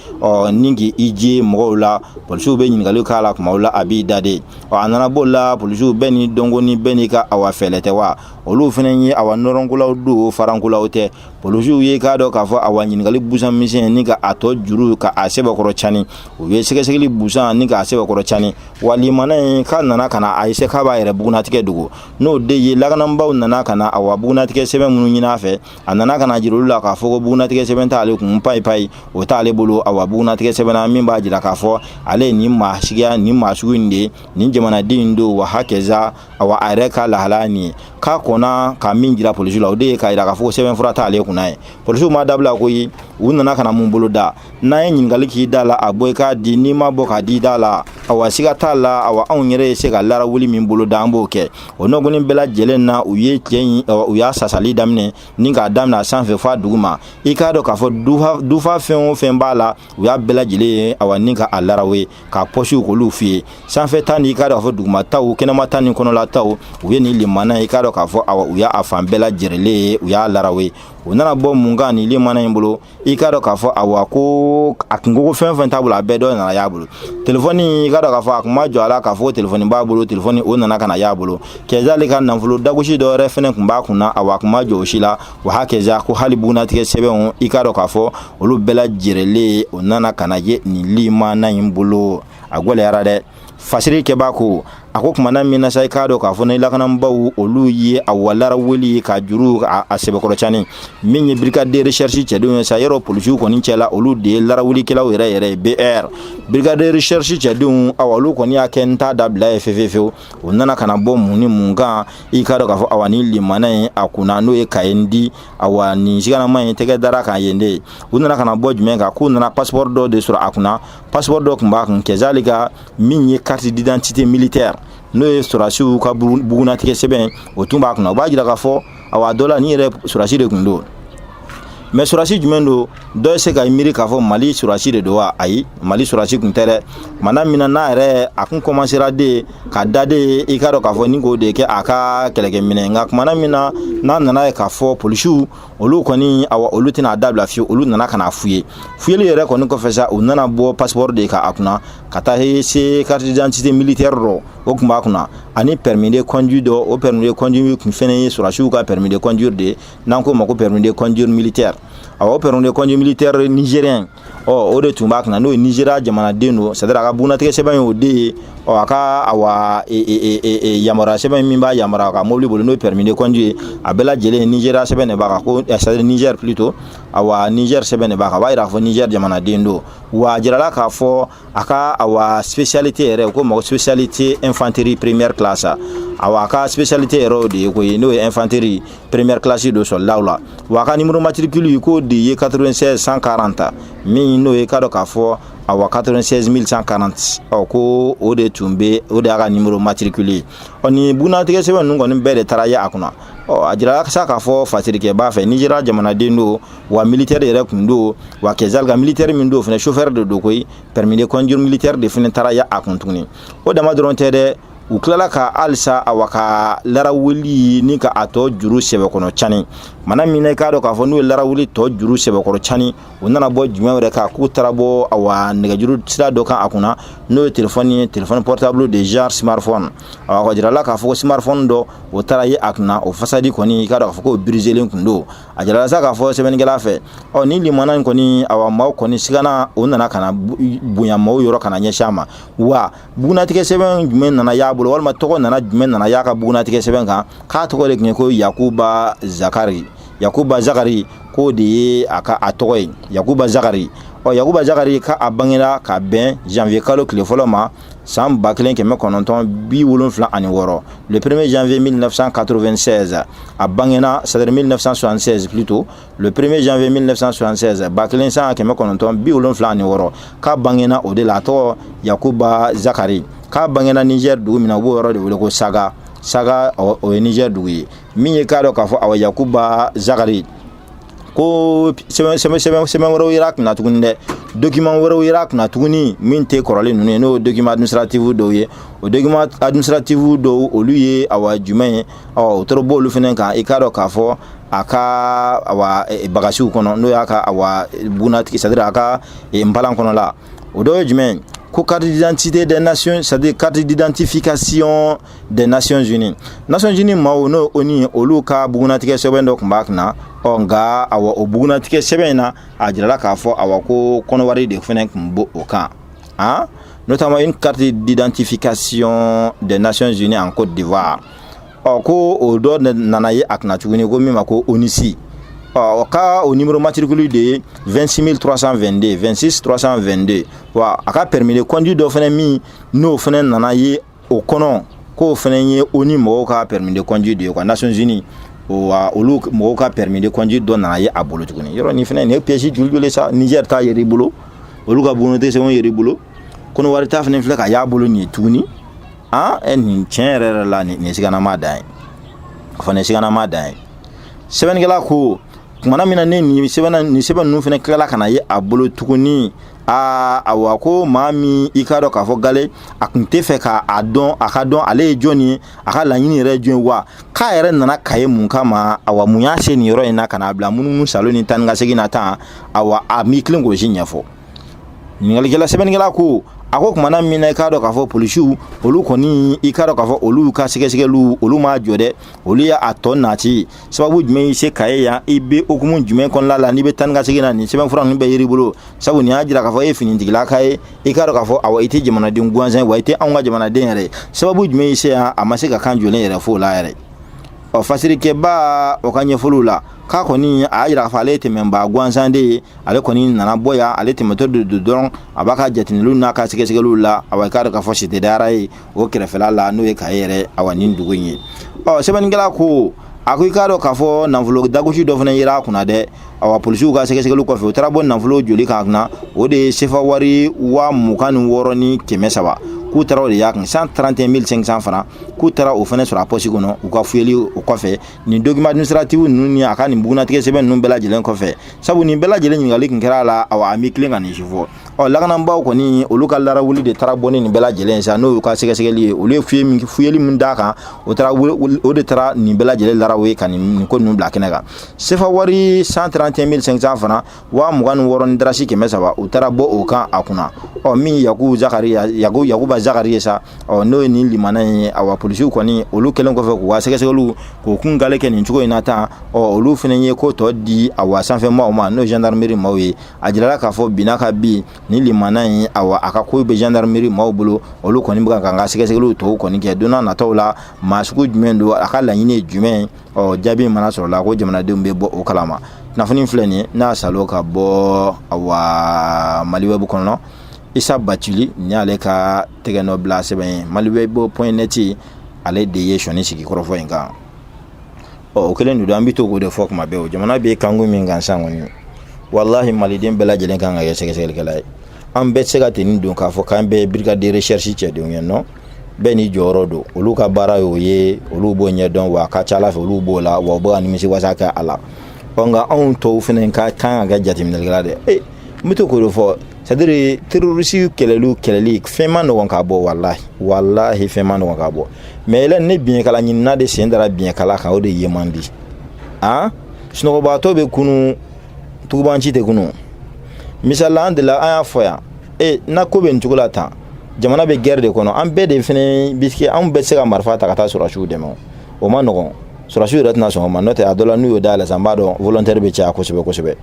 ni k'i je mɔgɔw la polisiw bɛ ɲininkali k'a la kumaw la a b'i dade a nana b'o la polisiw bɛɛ ni dɔnko ni bɛɛ n'i ka awa fɛlɛ tɛ wa olu fana ye awa nɔrɔnkolaw don farankolaw tɛ polisiw ye k'a dɔn k'a fɔ awa ɲininkali busan misɛn ni ka a tɔ juru ka a sɛbɛkɔrɔ cani u ye sɛgɛsɛgɛli busan ni ka a sɛbɛkɔrɔ cani wa limana in k'a nana ka na a essayer k'a b'a yɛrɛ bugunatigɛ dogo n'o de ye lakanabaw nana ka na awa bugunatigɛ sɛbɛn minnu ɲini a fɛ a nana ka na jira olu la k'a fɔ ko bugunatigɛ sɛbɛn t'ale kun payi o t'ale bolo awa bugunatigɛ sɛbɛnna min b'a jira k'a fɔ ale ye nin maa sugu in de nin jamanaden don wa hakɛza awa a yɛrɛ ka lahala nin ye k'a kɔnna ka min jira polisiw la o de ye k'a jira k'a fɔ ko sɛbɛn fura t'ale kunna ye polisiw ma dabila ko ye u nana ka na mun bolo da n'a ye ɲininkali k'i da la a bɔ i k'a di n'i ma bɔ k'a di da la awa siga tala awa anw yɛrɛ se ka lara wuli min bolo da an b'o kɛ o nɔgɔnin bɛɛ lajɛlen na u ye cɛ u y'a sasali daminɛ ni k'a daminɛ sanfɛ f'a duguma i k'a dɔn k'a fɔ dufa fɛn o fɛn b'a la u y'a bɛɛ lajɛlen awa ni ka a larawe k'a pɔsiw k'olu f'i ye sanfɛ ta ni i k'a dɔn k'a fɔ duguma taw kɛnɛma ta ni kɔnɔla taw u ye nin limana i k'a dɔn k'a fɔ awa u y'a fan bɛɛ lajɛlen u y'a larawe o nana bɔ mun kan nin limana in bolo i k'a dɔn k'a fɔ awa ko a kungogo fɛn fɛn t'a bolo a bɛɛ dɔ nana y'a bolo telefɔni i k'a dɔn k'a fɔ a kun ma jɔ a la k'a fɔ telefɔni b'a bolo telefɔni o nana ka na y'a bolo kɛzali ka nafolo dagosi dɔ yɛrɛ fɛnɛ kun b'a kunna awa a kun ma jɔ o si la wa hakɛza ko hali bugunatigɛ sɛbɛnw i k'a dɔn k'a fɔ olu bɛɛ lajɛlen o nana ka na ye nin limana in bolo a gwɛlɛyara dɛ fasiri kɛbaa ko a ko kumana min na sa i k'a dɔn k'a fɔ ni lakanabaaw olu ye a walara weli ka juru a sɛbɛkɔrɔcani min ye brigade de recherche cɛdenw ye sa yɔrɔ polisiw kɔni cɛla olu de ye larawilikɛlaw yɛrɛ BR brigade de recherche cɛdenw awa olu kɔni y'a kɛ n t'a dabila ye fefefewu o nana ka na bɔ mun ni mun kan i k'a dɔn k'a fɔ awa ni limana in a kunna n'o ye kayendi awa nin siganama in tɛgɛ dara kan yen de u nana ka na bɔ jumɛn kan k'u nana passeport dɔ de sɔrɔ a kunna passeport dɔ kun b'a kun kɛzalika min ye carte d'identité militaire n'o ye surasiw ka bugunatigɛ sɛbɛn o tun b'a kunna o b'a jira k'a fɔ awa dɔ la ni yɛrɛ surasi de kun don mais surasi jumɛn don dɔ ye se ka miiri k'a fɔ mali surasi de don wa ayi mali surasi kun tɛ dɛ mana min na n'a yɛrɛ a kun commencera de ka da de i k'a dɔn k'a fɔ ni k'o de kɛ a ka kɛlɛkɛminɛ nka kumana min na n'a nana ye k'a fɔ polisiw olu kɔni awa olu tɛna dabila fiyewu olu nana ka na f'u ye fuyeli yɛrɛ kɔni kɔfɛ sa u nana bɔ passeport de ka a kunna ka taa se carte d'identité militaire dɔ o kun b'a kunna ani permis de conduire dɔ o permis de conduire kun fɛnɛ ye surasiw ka permis de conduire de n'an ko ma ko permis de conduire militaire awa permis de conduire militaire nigérien o de tun b'a kunna n'o ye Nigeria jamanaden don c'est à dire a ka bugunatigɛ sɛbɛn ye o de ye a ka awa yamaruya sɛbɛn min b'a yamaruya ka mobili boli n'o ye permis de conduire a bɛɛ lajɛlen Nigeria sɛbɛn de b'a kan ko c'est à dire Niger plutôt awa Niger sɛbɛn de b'a kan a b'a yira k'a fɔ Niger jamanaden don wa a jirala k'a fɔ a ka awa spécialité yɛrɛ ko mɔgɔ spécialité infanterie première classe awa a ka spécialité yɛrɛ o de ye koyi n'o ye infanterie première classe do sɔrɔlaw la wa a ka numéro matricule ko de ye 96 140 min n'o ye k'a dɔn k'a fɔ awa 96 140 ko o de tun bɛ o de y'a ka numéro matricule ni bugunatigɛ sɛbɛn ninnu kɔni bɛɛ de taara ye a kunna a jirala sa k'a fɔ fasirikɛbaa fɛ Nigeria jamanaden don wa militaire yɛrɛ kun don wa kɛzalika militaire min don fɛnɛ chauffeur de don koyi permis de conduire militaire de fɛnɛ taara ye a kun tuguni o dama dɔrɔn tɛ dɛ u tilala ka alisa awa ka larawuli ni ka a tɔ juru sɛbɛkɔnɔ cani mana min na i k'a dɔn k'a fɔ n'u ye larawuli tɔ juru sɛbɛkɔrɔ cani u nana bɔ jumɛn wɛrɛ kan k'u taara bɔ awa nɛgɛjuru sira dɔ kan a kunna n'o ye téléphone portable de genre smartphone awa ka jirala k'a fɔ ko smartphone dɔ o taara ye a kunna o fasadi kɔni i k'a dɔn k'a fɔ ko briselen kun don a jirala sa k'a fɔ sɛbɛnnikɛla fɛ ni limana in kɔni awa maaw kɔni sigana o nana ka na bonya maaw yɔrɔ ka na ɲɛsin a ma wa bugunatigɛ sɛbɛn jumɛn nana y'a bolo walima tɔgɔ nana jumɛn nana y'a ka bugunatigɛ sɛbɛn kan k'a tɔgɔ de kun ye ko Yakuba Zakari ko de ye a ka a tɔgɔ ye Yakuba Zakari Yakuba Zakari ka a bangera ka bɛn janvier kalo tile fɔlɔ ma san 1976 le 1er janvier 1996 a bangena c'est-à-dire 1976 plutôt le 1er janvier 1976 1976 ka bangena o de la tɔgɔ Yakuba Zakari ka bangena Niger dugu min na o yɔrɔ de wele ko Saga o ye Niger dugu ye min ye k'a dɔn k'a fɔ awa Yakuba Zakari ko sɛbɛn wɛrɛw yera kunna tuguni dɛ document wɛrɛw yera kunna tuguni min tɛ kɔrɔlen ninnu ye n'o document administratif dɔw ye o document administratif dɔw olu ye awa jumɛn ye o tora bɔ olu fɛnɛ kan i k'a dɔn k'a fɔ a ka awa bagasiw kɔnɔ n'o y'a ka awa bugunatigɛ c'est à dire a ka npalan kɔnɔ la o dɔ ye jumɛn ko carte d'identité des nations, c'est-à-dire carte d'identification des Nations Unies. Nations Unies maaw no oni olu ka bugunatigɛ sɛbɛn dɔ kun b'a kunna nka awa o bugunatigɛ sɛbɛn na a jirala k'a fɔ awa ko kɔnɔwari de fɛnɛ kun b'o o kan notamment une carte d'identification des Nations Unies en Côte d'Ivoire ko o dɔ nana ye a kunna tuguni ko min ma ko ONUSI ka o numéro matricule de 26322 wa aka permis de conduire do fene mi no fene nana ye o kono ko fene ye oni mo ka permis de conduire de ko Nations Unies o olu mo ka permis de conduire do nana ye abolo tuguni yoro ni fene ne piège juljule sa Niger ta yeri bolo olu ka bonité se won yeri bolo kono wari ta fana filɛ ka y'a bolo nin tuguni nin tiɲɛ yɛrɛ la nin siganama dan ye fana siganama dan ye sɛbɛnnikɛla ko kumana min na ne nin sɛbɛn ninnu fana tilala ka na ye a bolo tuguni awa ko maa min i ka dɔn k'a fɔ gale a kun tɛ fɛ k'a dɔn a ka dɔn ale ye jɔn ye a ka laɲini yɛrɛ ye jɔn ye wa k'a yɛrɛ nana ka ye mun kama awa mun y'a se nin yɔrɔ in na ka n'a bila munumunu salo ni tan ni ka segin na tan awa a m'i tilen k'o si ɲɛfɔ ɲininkɛlikɛla sɛbɛnnikɛla ko a ko kumana min na i k'a dɔn k'a fɔ polisiw olu kɔni i k'a dɔn k'a fɔ olu ka sɛgɛsɛgɛliw olu m'a jɔ dɛ olu y'a tɔ nati sababu jumɛn y'i se ka ye yan i bɛ okumu jumɛn kɔnɔna la n'i bɛ tan ni ka segin na nin sɛbɛnfura ninnu bɛɛ yiri bolo sabu nin y'a jira k'a fɔ e ye finitigila ka ye i k'a dɔn k'a fɔ awa i tɛ jamanaden gansan wa i tɛ anw ka jamanaden yɛrɛ sababu jumɛn y'i se yan a ma se ka kan jɔlen yɛrɛ fo la yɛrɛ fasirikɛba o ka ɲɛfɔliw la k'a kɔni a y'a jira k'a fɔ ale tɛmɛba gansan de ye ale kɔni nana bɔ yan ale tɛmɛtɔ de dɔrɔn a b'a ka jateminɛliw n'a ka sɛgɛsɛgɛliw la awa i k'a dɔn k'a fɔ sitedara ye o kɛrɛfɛla la n'o ye k'a yɛrɛ awa nin dugu in ye sɛbɛnnikɛla ko a ko i k'a dɔn k'a fɔ nafolo dagosi dɔ fana yera a kunna dɛ awa polisiw ka sɛgɛsɛgɛliw kɔfɛ u taara bɔ nafolo joli kan kunna o de ye sefa wari 26,300 ni 300 k'u taara o de y'a kan 131 500 francs k'u taara o fana sɔrɔ a posi kɔnɔ u ka fuyeli o kɔfɛ nin document administratif ninnu ni a ka nin bugunatigɛ sɛbɛn ninnu bɛɛ lajɛlen kɔfɛ sabu nin bɛɛ lajɛlen ɲininkali kun kɛra a la awa a mi tilen ka nin si fɔ lakanabaaw kɔni olu ka larawuli de taara bɔ ni nin bɛɛ lajɛlen sa n'o y'u ka sɛgɛsɛgɛli ye olu ye fuyeli min d'a kan o de taara nin bɛɛ lajɛlen laraw ye ka nin ko ninnu bila kɛnɛ kan sefa wari 131 500 francs 26,000 ni darasi 300 u taara bɔ o kan a kunna min Yakuba Zakari ye sa n'o ye nin limana ye awa polisiw kɔni olu kɛlen kɔfɛ k'u ka sɛgɛsɛgɛliw k'u kun gale kɛ nin cogo in na tan olu fana ye ko tɔ di awa sanfɛ maaw ma n'o gendarmerie maaw ye a jirala k'a fɔ bina ka bi ni limana in awa a ka ko bɛ gendarmerie maaw bolo olu kɔni bɛ ka sɛgɛsɛgɛliw tɔw kɔni kɛ don n'a nataw la maa sugu jumɛn don a ka laɲini ye jumɛn jaabi mana sɔrɔ la ko jamanadenw bɛ bɔ o kalama kunnafoni filɛ nin ye n'a salo ka bɔ awa Maliweb kɔnɔ Isa Batuli ni ale ka tɛgɛ nɔ bila sɛbɛn ye maliweb.net ale de ye sɔni sigi kɔrɔfɔ in kan o kelen don an bɛ to k'o de fɔ kuma bɛɛ o jamana bɛ kangu min kan san kɔni wallahi maliden bɛɛ lajɛlen kan ka kɛ sɛgɛsɛgɛlikɛla ye an bɛɛ tɛ se ka tenni don k'a fɔ k'an bɛɛ brigade de recherche cɛdenw ye nɔ bɛɛ ni jɔyɔrɔ don olu ka baara y'o ye olu b'o ɲɛdɔn wa a ka ca ala fɛ olu b'o la wa u bɛ ka nimisiwasa kɛ a la nka anw tɔw fana kan ka kɛ jateminɛlikɛla de n bɛ to k'o de fɔ c'est-à-dire terroriste kɛlɛli fɛn ma nɔgɔn ka bɔ wallahi fɛn ma nɔgɔn ka bɔ mais yɛlɛ ne biɲɛkala ɲinina de sen dara biɲɛkala kan o de ye man di sunɔgɔbaatɔ bɛ kunu tugubanci tɛ kunu misala an de la an y'a fɔ yan na ko bɛ nin cogo la tan jamana bɛ guerre de kɔnɔ an bɛɛ de fɛnɛ bisiki an bɛɛ se ka marifa ta ka taa sɔrɔsiw dɛmɛ o ma nɔgɔn sɔrɔsiw yɛrɛ tɛna sɔn o ma n'o tɛ a dɔ la n'u y'o dayɛlɛ sisan n b'a dɔn volontaire bɛ caya kosɛbɛ kosɛbɛ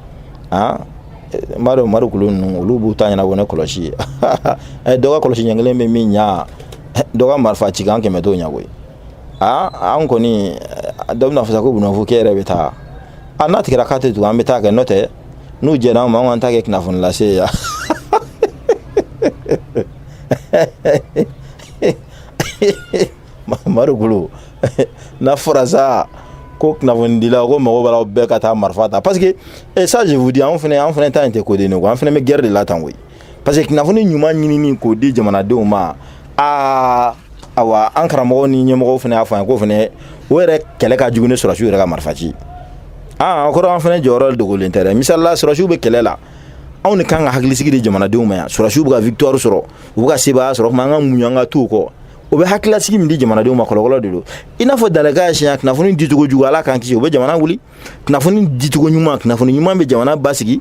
n b'a dɔn marikulu ninnu olu b'u ta ɲɛnabɔ ne kɔlɔsi ye dɔ ka kɔlɔsi ɲɛ kelen bɛ min ɲa dɔ ka marifa ci kan 100 t'o ɲa koyi an kɔni dɔ bɛna fɔ sa ko bunafukɛ yɛrɛ bɛ taa n'a tigɛra k'a tɛ tugun an bɛ taa kɛ n'o tɛ n'u jɛra an ma an ka taa kɛ kunnafoni lase yan marikulu n'a fɔra sa ko kunnafoni dila ko mɔgɔ b'a bɛɛ ka taa marifa ta parce que ça je vous dis an fana ta in tɛ ko de ne ko an fana bɛ guerre de la tan koyi parce que kunnafoni ɲuman ɲinini k'o di jamanadenw ma awa an karamɔgɔw ni ɲɛmɔgɔw fana y'a fɔ an ko fana o yɛrɛ kɛlɛ ka jugu ni sɔrɔsiw yɛrɛ ka marifa ci o kɔrɔ an fana jɔyɔrɔ dogolen tɛ dɛ misali la sɔrɔsiw bɛ kɛlɛ la anw de kan ka hakilisigi di jamanadenw ma yan sɔrɔsiw bɛ ka victoire sɔrɔ u bɛ ka sebaaya sɔrɔ kuma an ka muɲu an ka t'u kɔ o bɛ hakilasigi min di jamanadenw ma kɔlɔkɔlɔ de don i n'a fɔ dalaka ye siɲɛ kunnafoni dicogo jugu ala k'an kisi o bɛ jamana wuli kunnafoni dicogo ɲuman bɛ jamana basigi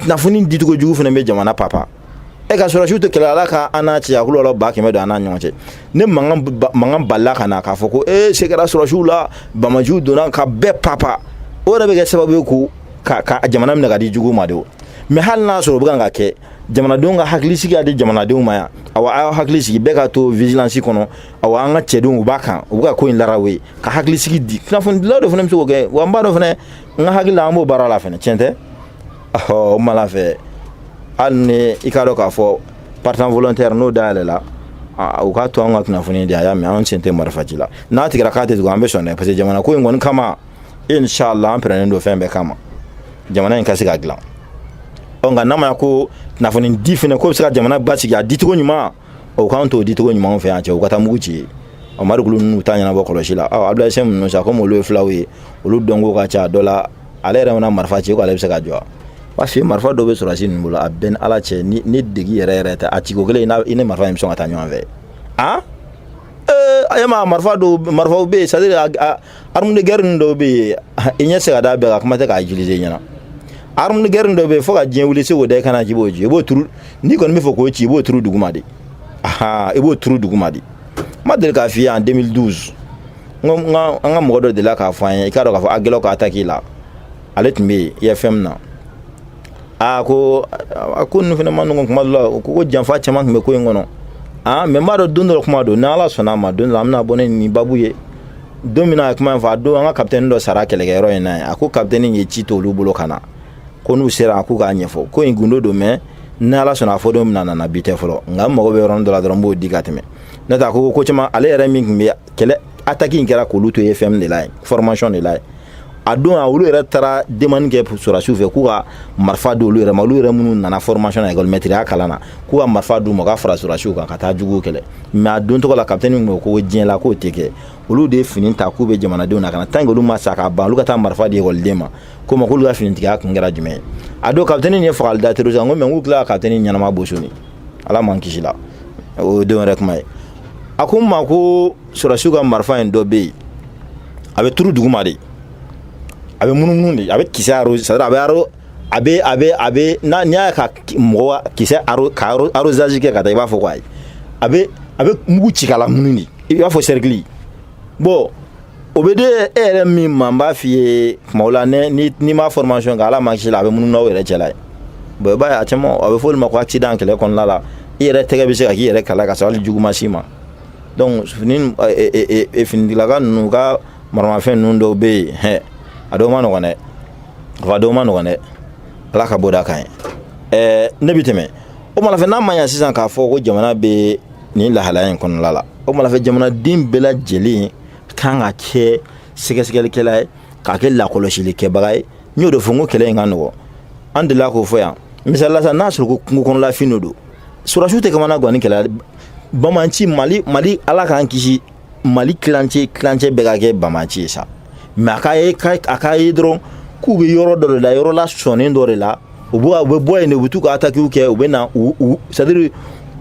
kunnafoni dicogo jugu fana bɛ jamana papa ka sɔrɔsiw tɛ kɛlɛ ala ka an n'a cɛ a kulo 100 don an n'a ɲɔgɔn cɛ ne mankan balila ka na k'a fɔ ko se kɛra sɔrɔsiw la bamajiw donna ka bɛɛ papa o yɛrɛ bɛ kɛ sababu ye ka jamana minɛ ka di jugu ma de o mais hali n'a sɔrɔ o bɛ kan ka kɛ jamanadenw ka hakilisigi a di jamanadenw ma yan awa a hakilisigi bɛɛ ka to vigilance kɔnɔ awa an ka cɛdenw u b'a kan u bɛ ka ko in laraw ye ka hakilisigi di kunnafoni dilaw de fana bɛ se k'o kɛ wa n b'a dɔn fana n ka hakili la an b'o baara la fana tiɲɛ tɛ o ma la fɛ hali ni i k'a dɔn k'a fɔ partant volontaire n'o dayɛlɛ la u k'a to an ka kunnafoni di a y'a mɛn an sen tɛ marifa ci la n'a tigɛra k'a tɛ tugun an bɛ sɔn dɛ parce que jamana ko in kɔni kama inshallah an pɛrɛnnen don fɛn bɛɛ kama jamana in ka se ka dilan nka n'a ma ko kunnafoni di fɛnɛ ko bɛ se ka jamana basigi a dicogo ɲuman o k'an t'o dicogo ɲuman fɛ yan cɛ u ka taa mugu ci Amadu Kulu ninnu ta ɲɛnabɔ kɔlɔsi la Abdoulaye Sène ninnu sa comme olu ye filaw ye olu dɔnko ka ca dɔ la ale yɛrɛ mana marifa ci ko ale bɛ se ka jɔ parce que marifa dɔw bɛ sɔrɔsi ninnu bolo a bɛɛ ni Ala cɛ ni degi yɛrɛ tɛ a ciko kelen i ni marifa in bɛ sɔn ka taa ɲɔgɔn fɛ a ye marifaw bɛ yen c'est à dire arme de guerre ninnu dɔw bɛ yen i ɲɛ se ka da bɛɛ ka kuma tɛ k'a utiliser ɲɛna arme de guerre dɔw bɛ yen fo ka diɲɛ wuli se k'o da i kana k'i b'o ci i b'o turu n'i kɔni bɛ fɛ k'o ci i b'o turu duguma de i b'o turu duguma de ma deli k'a f'i ye en 2012 an ka mɔgɔ dɔ delila k'a fɔ an ye i k'a dɔn k'a fɔ Agɛlɛw ka attaque la ale tun bɛ yen IFM na ko ninnu fana ma nɔgɔn kuma dɔ la ko janfa caman tun bɛ ko in kɔnɔ mais n b'a dɔn don dɔ kuma don ni Ala sɔnna a ma don dɔ an bɛna bɔ ni nin babu ye don min na a kuma in fɔ a don an ka capitaine dɔ sara kɛlɛkɛyɔrɔ in na yen a ko capitaine ye ci to olu bolo ka na ko n'u sera a k'u k'a ɲɛfɔ ko in gundo don mais ni Ala sɔnna a fɔ don min na nana bi tɛ fɔlɔ nka n mago bɛ yɔrɔnin dɔ la dɔrɔn n b'o di ka tɛmɛ n'o tɛ a ko caman ale yɛrɛ min tun bɛ kɛlɛ attaque in kɛra k'olu to IFM de la yen formation de la yen a don olu yɛrɛ taara demande kɛ sɔrɔsiw fɛ k'u ka marifa di olu yɛrɛ ma olu yɛrɛ minnu nana formation na école maîtrise kalan na k'u ka marifa d'u ma ka fara sɔrɔsiw kan ka taa juguw kɛlɛ mais a don tɔgɔ la capitaine ko diɲɛ la k'o tɛ kɛ olu de ye fini ta k'u bɛ jamanadenw na ka na tant que olu ma sa ka ban olu ka taa marifa di école den ma ko ma k'olu ka finitigiya kun kɛra jumɛn ye a don capitaine ye fagali da terroriste ko mais n k'u tila ka capitaine ɲɛnama bosoni Ala m'an kisi la o ye don wɛrɛ kuma ye a ko n ma ko sɔrɔsiw ka marifa in dɔ bɛ yen a bɛ turu duguma de a bɛ munumunu de a bɛ kisɛ arrosé c'est à dire a bɛ n'i y'a ye ka mɔgɔ kisɛ ka arrosage kɛ ka taa i b'a fɔ ko ayi a bɛ mugu ci k'a la munu de i b'a fɔ cercle bon o bɛ di e yɛrɛ min ma n b'a f'i ye kuma o la n'i ma formation kɛ Ala ma kisi la a bɛ munumunu aw yɛrɛ cɛla ye bon i b'a ye a caman a bɛ fɔ olu ma ko accident kɛlɛ kɔnɔna la i yɛrɛ tɛgɛ bɛ se ka k'i yɛrɛ kala ka sɔrɔ hali jugu ma s'i ma donc finitigilaka ninnu ka maramafɛn ninnu dɔw bɛ yen a dɔw ma nɔgɔn dɛ a dɔw ma nɔgɔn dɛ Ala ka bɔ da kan ye ne bi tɛmɛ o mana fɛ n'a ma ɲɛ sisan k'a fɔ ko jamana bɛ nin lahalaya in kɔnɔna la o mana fɛ jamanaden bɛɛ lajɛlen kan ka kɛ sɛgɛsɛgɛlikɛla ye k'a kɛ lakɔlɔsilikɛbaga ye n y'o de fɔ n ko kɛlɛ in ka nɔgɔn an delila k'o fɔ yan misali la sisan n'a sɔrɔ ko kungo kɔnɔla fin don surasiw tɛ kamana gan ni kɛlɛ Bamanci Mali Ala k'an kisi Mali kilancɛ bɛɛ ka kɛ Bamanci ye sa mais a k'a ye dɔrɔn k'u bɛ yɔrɔ dɔ de la yɔrɔ la sɔnnen dɔ de la u bɛ bɔ yen de u bɛ t'u ka attaque kɛ u bɛ na c'est à dire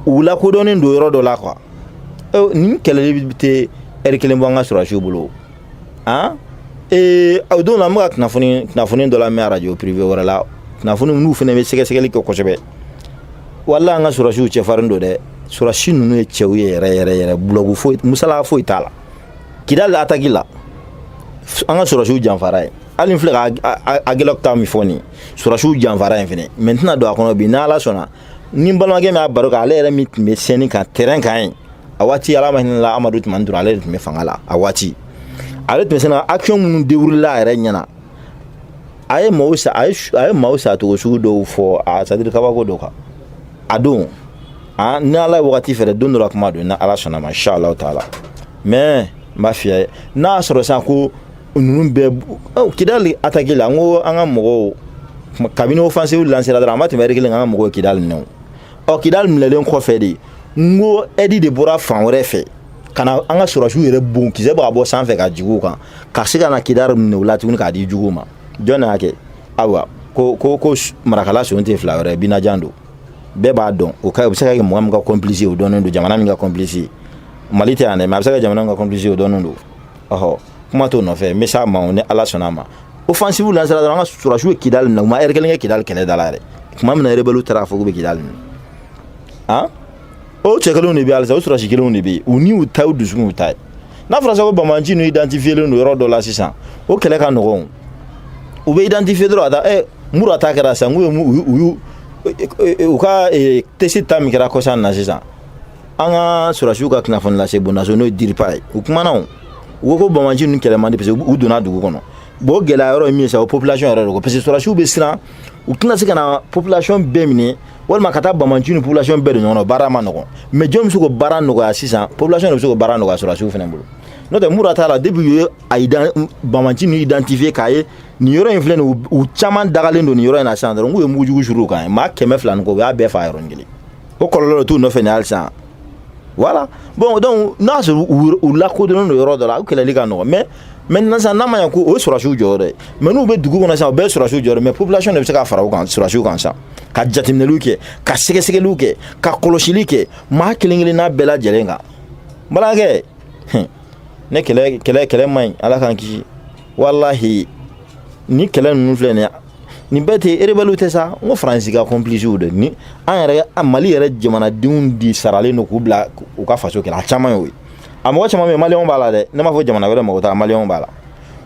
u lakodɔnnen don yɔrɔ dɔ la quoi nin kɛlɛli tɛ heure kelen bɔ an ka surasiw bolo o don na n bɛ ka kunnafoni dɔ lamɛn radio privé wɛrɛ la kunnafoni n'u fana bɛ sɛgɛsɛgɛli kɛ kosɛbɛ walahi an ka surasiw cɛfarin don dɛ surasi ninnu ye cɛw ye yɛrɛ bulogu foyi musala foyi t'a la Kidal attaque la an ka surasiw janfara ye hali n filɛ ka Agɛlɛw ta min fɔ nin surasiw janfara in fɛnɛ mais n tɛna don a kɔnɔ bi n'Ala sɔnna ni n balimakɛ min y'a baro kɛ ale yɛrɛ min tun bɛ scène kan terrain kan yen a waati Ala ma hinɛ la Amadu Tumani Ture ale de tun bɛ fanga la a waati ale tun bɛ scène kan action minnu déroulé a yɛrɛ ɲɛna a ye maaw sa cogo sugu dɔw fɔ c'est à dire kabako dɔ kan a don ni Ala ye wagati fɛrɛ don dɔ la kuma don ni Ala sɔnna ma inchallah taala mais n b'a f'i ye n'a sɔrɔ sisan ko ninnu bɛɛ Kidali attaque la n ko an ka mɔgɔw kabini offensive lancera dɔrɔn an ma tɛmɛ heure kelen an ka mɔgɔw ye Kidali minɛ Kidali minɛlen kɔfɛ de n ko aide de bɔra fan wɛrɛ fɛ ka na an ka surasiw yɛrɛ bon kisɛ bɛ ka bɔ sanfɛ ka jigin u kan ka se ka na Kidali minɛ u la tuguni k'a di juguw ma jɔn y'a kɛ ayiwa ko marakala son tɛ fila wɛrɛ Binajan don bɛɛ b'a dɔn o bɛ se ka kɛ mɔgɔ min ka complice o dɔnnen don jamana min ka complice Mali tɛ yan dɛ mais a bɛ se ka jamana min ka complice o dɔnnen don kuma t'o nɔfɛ n bɛ s'a ma ni Ala sɔnna a ma offensive lancera dɔrɔn an ka surasiw ye Kidali minɛ u ma heure kelen kɛ Kidali kɛlɛ da la yɛrɛ tuma min na rebelle taara fɔ k'u bɛ Kidali minɛ o cɛ kelenw de bɛ halisa o surasi kelenw de bɛ yen u ni u ta u dusukun u ta ye n'a fɔra ko Bamanci ninnu identifielen don yɔrɔ dɔ la sisan o kɛlɛ ka nɔgɔn u bɛ identifier dɔrɔn a taa muru ta kɛra sisan u ka test ta min kɛra kɔsan na sisan an ka surasiw ka kunnafoni lase bonnaso n'o ye DIRPA ye u kumana u ko Bamanci ninnu kɛlɛ man di parce que u donna dugu kɔnɔ bon o gɛlɛya yɔrɔ ye min ye sa o population yɛrɛ de ko parce que surasiw bɛ siran u tɛna se ka na population bɛɛ minɛ walima ka taa Bamanci ni population bɛɛ de ɲɔgɔn na baara ma nɔgɔn mais jɔn bɛ se k'o baara nɔgɔya sisan population de bɛ se k'o baara nɔgɔya surasiw fana bolo n'o tɛ mura t'a la depuis u ye Bamanci ni identifier k'a ye nin yɔrɔ in filɛ nin u caman dagalen don nin yɔrɔ in na sisan dɔrɔn k'u ye mugujugu suru u kan maa 200 ni kɔ u y'a bɛɛ fa yɔrɔnin kelen o kɔlɔlɔ t'u nɔfɛ ni hali sisan voilà bon donc n'a sɔrɔ u lakodɔnnen don yɔrɔ dɔ la u kɛlɛli ka nɔgɔ mais maintenant sisan n'a ma ɲɛ ko o ye sɔrɔsiw jɔyɔrɔ ye mais n'u bɛ dugu kɔnɔ sisan o bɛɛ ye sɔrɔsiw jɔyɔrɔ mais population de bɛ se ka fara u kan sɔrɔsiw kan sisan ka jateminɛliw kɛ ka sɛgɛsɛgɛliw kɛ ka kɔlɔsili kɛ maa kelen kelen n'a bɛɛ lajɛlen kan n balimakɛ ne kɛlɛ man ɲi ala k'an kisi walahi ni kɛlɛ ninnu filɛ nin bɛɛ tɛ rebelle tɛ sa n ko faransi ka complices de ni an yɛrɛ Mali yɛrɛ jamanadenw di saralen don k'u bila u ka faso kɛlɛ a caman y'o ye a mɔgɔ caman bɛ yen maliyɛnw b'a la dɛ ne m'a fɔ jamana wɛrɛ mɔgɔ t'a maliyɛnw b'a la